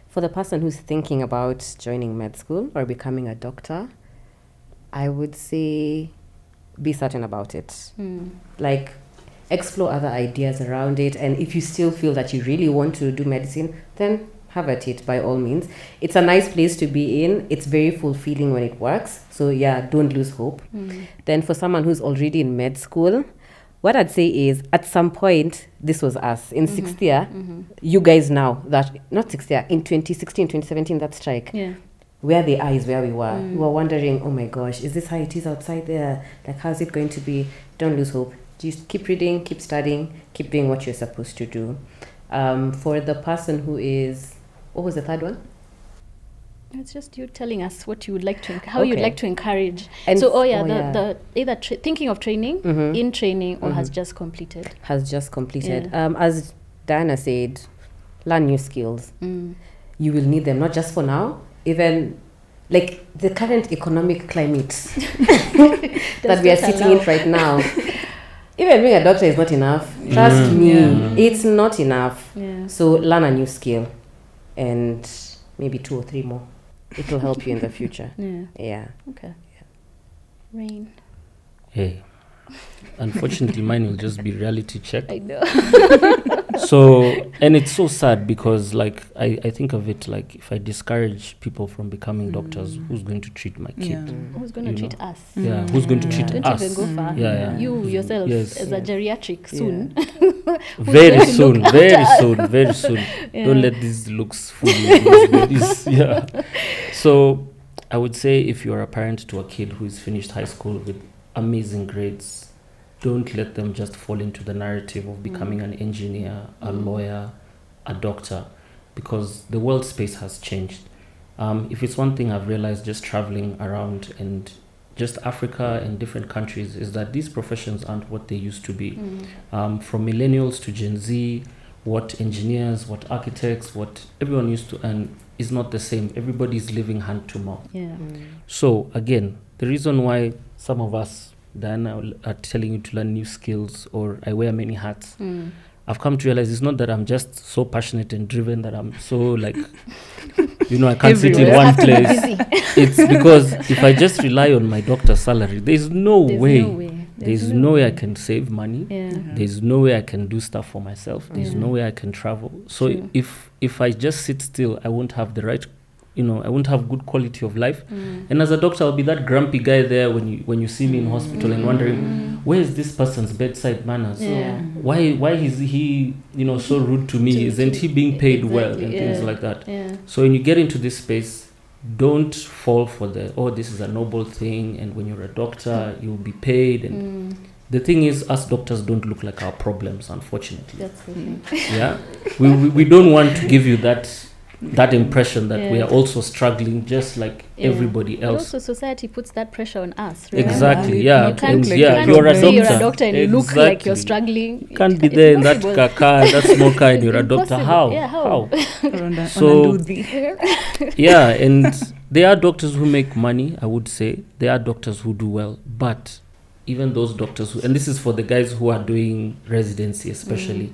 For the person who's thinking about joining med school or becoming a doctor, I would say be certain about it. Like, explore other ideas around it. And if you still feel that you really want to do medicine, then have at it by all means. It's a nice place to be in. It's very fulfilling when it works. So yeah, don't lose hope. Then for someone who's already in med school, what I'd say is, at some point, this was us. In sixth year, you guys now, not sixth year, in 2016, 2017, that strike, where the eye is where we were. We were wondering, oh my gosh, is this how it is outside there? Like, how's it going to be? Don't lose hope. Just keep reading, keep studying, keep doing what you're supposed to do. For the person who is, what was the third one? It's just you telling us what you would like to, how you'd like to encourage. And so, the either thinking of training, in training, or has just completed. Has just completed. As Diana said, learn new skills. You will need them, not just for now, even like the current economic climate that we are sitting in right now. Even being a doctor is not enough. Trust me, it's not enough. So learn a new skill and maybe 2 or 3 more. It will help you in the future. Yeah. Okay. Rain. Hey. Unfortunately, mine will just be reality check. I know. So, and it's so sad because, like, I think of it like, if I discourage people from becoming doctors, who's going to treat my kid? Who's going to treat us? Yeah, who's going to treat us? Don't even go far. Yeah. You yourself, as a geriatric, soon. Very soon. Don't let these looks fool you. So, I would say, if you're a parent to a kid who is finished high school with amazing grades, don't let them just fall into the narrative of becoming an engineer, a lawyer, a doctor, because the world space has changed. If it's one thing I've realized just traveling around and just Africa and different countries, is that these professions aren't what they used to be. From millennials to Gen Z, what engineers, what architects, what everyone used to earn is not the same. Everybody's living hand to mouth. So again, the reason why some of us, Diana, are telling you to learn new skills, or I wear many hats, I've come to realize it's not that I'm just so passionate and driven that I'm so like, I can't sit in one place. It's because if I just rely on my doctor's salary, there's no way I can save money. There's no way I can do stuff for myself. There's no way I can travel. So if I just sit still, I won't have the right, I won't have good quality of life. And as a doctor, I'll be that grumpy guy there when you see me in hospital and wondering, where is this person's bedside manners? Why is he so rude to me? Isn't he being paid well and things like that? So when you get into this space, don't fall for this is a noble thing, and when you're a doctor you'll be paid. And the thing is, us doctors don't look like our problems, unfortunately. That's the thing. We don't want to give you that impression that we are also struggling just like everybody else. But also society puts that pressure on us, remember? Exactly, you're a doctor. You're a doctor and you look like you're struggling. You can't be there in that car, that small car, and you're a doctor. How? So, and there are doctors who make money, I would say. There are doctors who do well, but even those doctors and this is for the guys who are doing residency especially,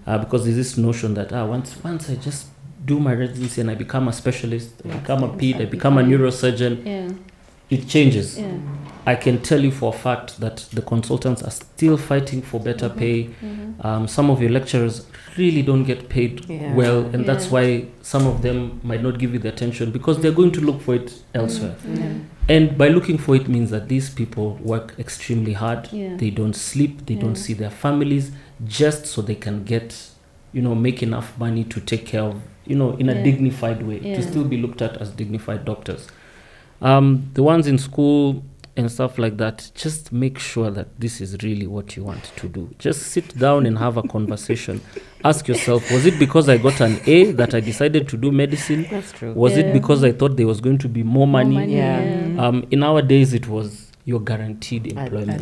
because there's this notion that once I just do my residency and I become a specialist, I become a ped, I become a neurosurgeon, it changes. I can tell you for a fact that the consultants are still fighting for better pay. Some of your lecturers really don't get paid well, and that's why some of them might not give you the attention, because they're going to look for it elsewhere. And by looking for it means that these people work extremely hard. They don't sleep, they don't see their families, just so they can get, make enough money to take care of, in a dignified way, to still be looked at as dignified doctors. The ones in school and stuff like that, just make sure that this is really what you want to do. Just sit down and have a conversation. Ask yourself, was it because I got an A that I decided to do medicine? That's true. Was it because I thought there was going to be more money? In our days, it was your guaranteed employment.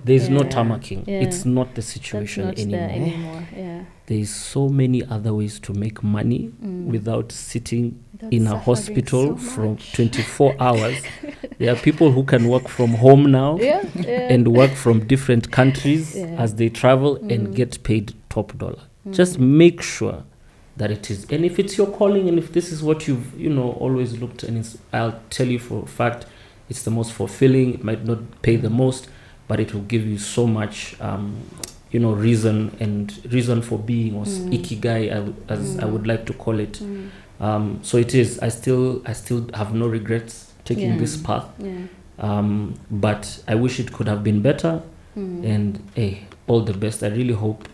There's no tarmacking. It's not the situation anymore. There's so many other ways to make money without sitting in a hospital for 24 hours. There are people who can work from home now Yeah. and work from different countries as they travel and get paid top dollar. Just make sure that it is, and if it's your calling, and if this is what you've always looked, and I'll tell you for a fact, it's the most fulfilling. It might not pay the most, but it will give you so much reason for being, or ikigai, as I would like to call it. So it is. I still have no regrets taking this path. But I wish it could have been better. And all the best. I really hope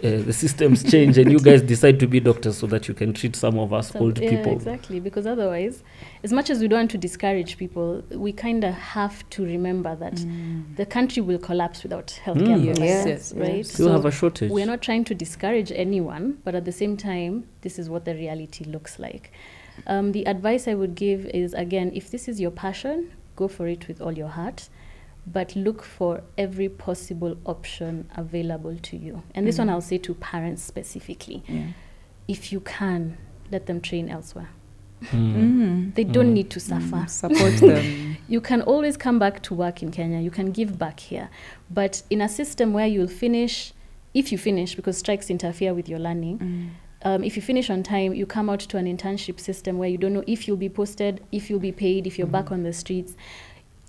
the systems change and you guys decide to be doctors so that you can treat some of us old people. Exactly, because otherwise, as much as we don't want to discourage people, we kind of have to remember that the country will collapse without healthcare providers, right? We'll have a shortage. We're not trying to discourage anyone, but at the same time, this is what the reality looks like. The advice I would give is, again, if this is your passion, go for it with all your heart. But look for every possible option available to you. And this one I'll say to parents specifically. If you can, let them train elsewhere. They don't need to suffer. Support them. You can always come back to work in Kenya. You can give back here. But in a system where you'll finish, if you finish, because strikes interfere with your learning, if you finish on time, you come out to an internship system where you don't know if you'll be posted, if you'll be paid, if you're back on the streets.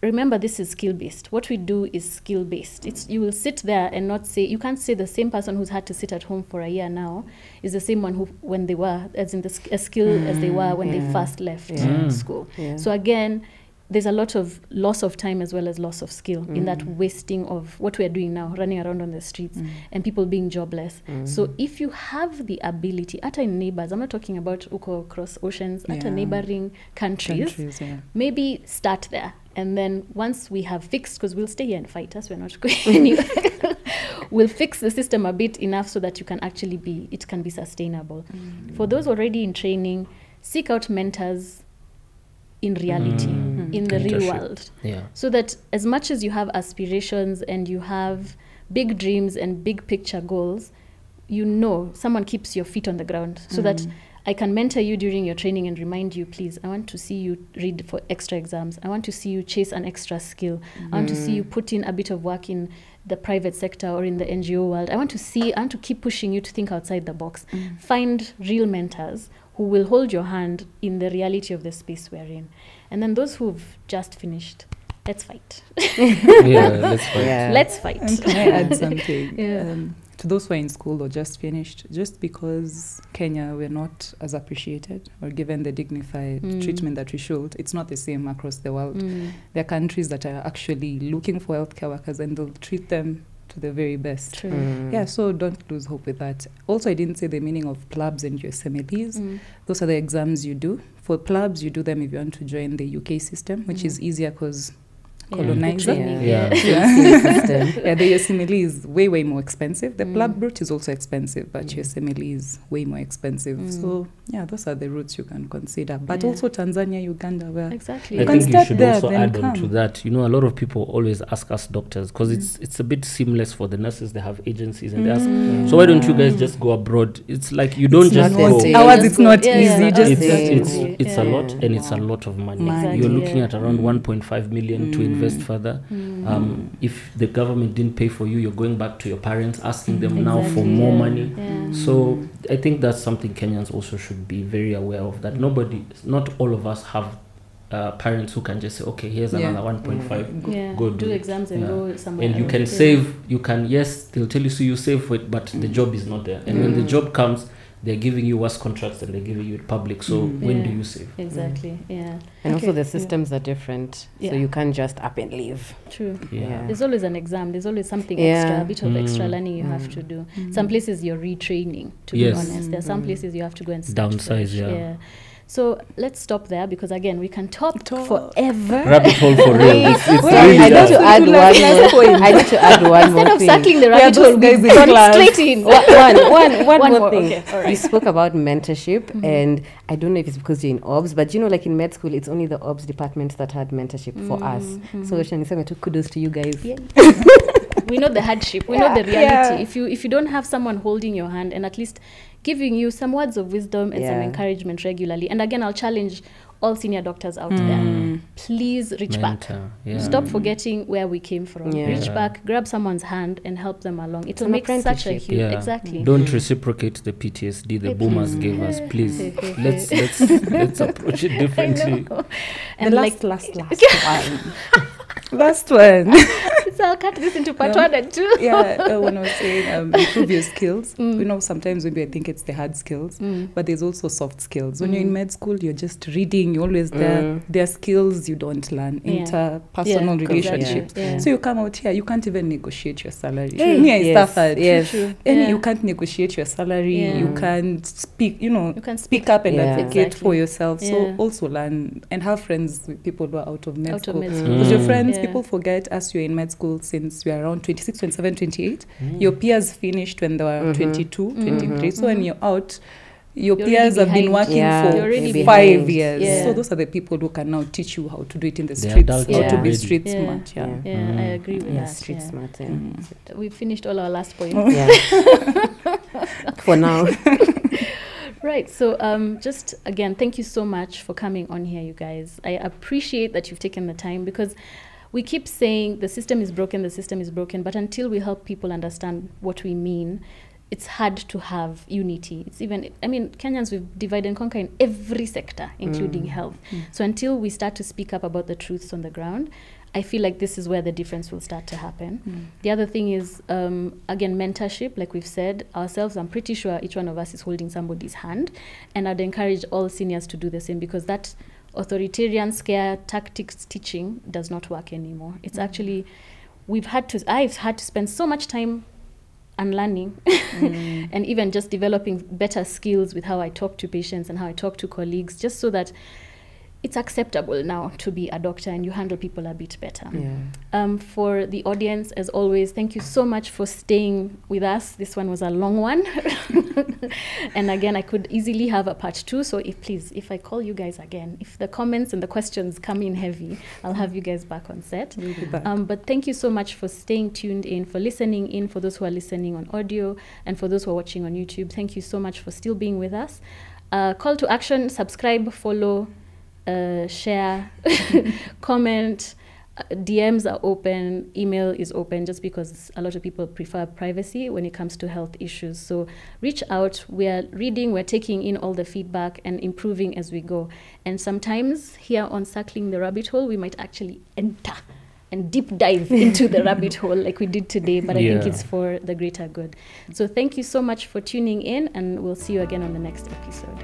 Remember, this is skill-based. What we do is skill-based. You will sit there and not say, you can't say the same person who's had to sit at home for a year now is the same one who, when they were, as in as skilled as they were when they first left school. So again, there's a lot of loss of time as well as loss of skill in that wasting of what we're doing now, running around on the streets and people being jobless. So if you have the ability, at in neighbors, I'm not talking about uko across oceans, at neighboring countries maybe start there. And then once we have fixed, because we'll stay here and fight us, we're not going anywhere, we'll fix the system a bit enough so that you can actually it can be sustainable. For those already in training, seek out mentors in reality, in the real world. So that as much as you have aspirations and you have big dreams and big picture goals, someone keeps your feet on the ground so that I can mentor you during your training and remind you, please, I want to see you read for extra exams. I want to see you chase an extra skill. I want to see you put in a bit of work in the private sector or in the NGO world. I want to keep pushing you to think outside the box. Find real mentors who will hold your hand in the reality of the space we're in. And then those who've just finished, let's fight. Let's fight. Let's fight. And can I add something? To those who are in school or just finished, just because Kenya, we're not as appreciated or given the dignified treatment that we should, it's not the same across the world. There are countries that are actually looking for healthcare workers and they'll treat them to the very best. So don't lose hope with that. Also, I didn't say the meaning of PLABs and USMLEs. Those are the exams you do. For PLABs, you do them if you want to join the UK system, which is easier because colonizer. The USMLE is way more expensive. The PLAB route is also expensive, but USMLE is way more expensive. So those are the routes you can consider. But also Tanzania, Uganda, where I think you should also add on to that. A lot of people always ask us doctors, because it's a bit seamless for the nurses. They have agencies and they ask, so why don't you guys just go abroad? It's like you don't just go. Ours, it's not easy. It's a lot, and it's a lot of money. You're looking at around 1.5 million to invest further. If the government didn't pay for you, you're going back to your parents asking them now for more money. So I think that's something Kenyans also should be very aware of, that not all of us have parents who can just say, okay, here's another 1.5, go do exams and go somewhere. And you can save, they'll tell you, so you save for it, but the job is not there. And when the job comes, they're giving you worse contracts than they're giving you in public. So when do you save? Exactly, And also the systems are different. So you can't just up and leave. True. There's always an exam. There's always something extra, a bit of extra learning you have to do. Some places you're retraining, to be honest. There are some places you have to go and start downsize, So let's stop there, because again, we can talk forever. Rabbit hole for real. I need to add one more thing. Instead of circling the rabbit hole, we've gone straight in. One more thing. Okay, You spoke about mentorship, and I don't know if it's because you're in OBS, but like in med school, it's only the OBS department that had mentorship for us. So Shanisame, kudos to you guys. We know the hardship. We know the reality. If you don't have someone holding your hand and at least giving you some words of wisdom and some encouragement regularly. And again, I'll challenge all senior doctors out there. please reach back. Stop forgetting where we came from. Reach back, grab someone's hand and help them along. It will make such a huge exactly. Don't reciprocate the PTSD the boomers gave us, please. let's approach it differently. And the last one. Last one. So I'll cut this into part 1 and 2. When I was saying improve your skills, you know, sometimes maybe I think it's the hard skills, but there's also soft skills. When you're in med school, you're just reading, you're always there. There are skills you don't learn, interpersonal relationships. So you come out here, you can't even negotiate your salary. You can't negotiate your salary. You can't speak, you can speak up and advocate for yourself. So also learn and have friends with people who are out of med school. Because your friends, people forget, as you're in med school since we are around 26, 27, 28. Your peers finished when they were 22, 23. So when you're out, your peers have been working for 5 years. So those are the people who can now teach you how to do it in the streets, how to be street smart. I agree with that. Street smart. We've finished all our last points. For now. Right. So just again, thank you so much for coming on here, you guys. I appreciate that you've taken the time, because we keep saying the system is broken, but until we help people understand what we mean, it's hard to have unity. It's even, Kenyans, we've divide and conquer in every sector, including health. So until we start to speak up about the truths on the ground, I feel like this is where the difference will start to happen. The other thing is, again, mentorship. Like we've said ourselves, I'm pretty sure each one of us is holding somebody's hand. And I'd encourage all seniors to do the same, because that authoritarian scare tactics teaching does not work anymore. It's actually, I've had to spend so much time unlearning and even just developing better skills with how I talk to patients and how I talk to colleagues, just so that it's acceptable now to be a doctor and you handle people a bit better. For the audience, as always, thank you so much for staying with us. This one was a long one. And again, I could easily have a part 2. So if I call you guys again, if the comments and the questions come in heavy, I'll have you guys back on set. We'll be back. But thank you so much for staying tuned in, for listening in, for those who are listening on audio, and for those who are watching on YouTube. Thank you so much for still being with us. Call to action: subscribe, follow, share, comment. DMs are open, email is open, just because a lot of people prefer privacy when it comes to health issues. So reach out. We are reading, we're taking in all the feedback and improving as we go. And sometimes here on Circling the Rabbit Hole, we might actually enter and deep dive into the rabbit hole like we did today, but I think it's for the greater good. So thank you so much for tuning in, and we'll see you again on the next episode.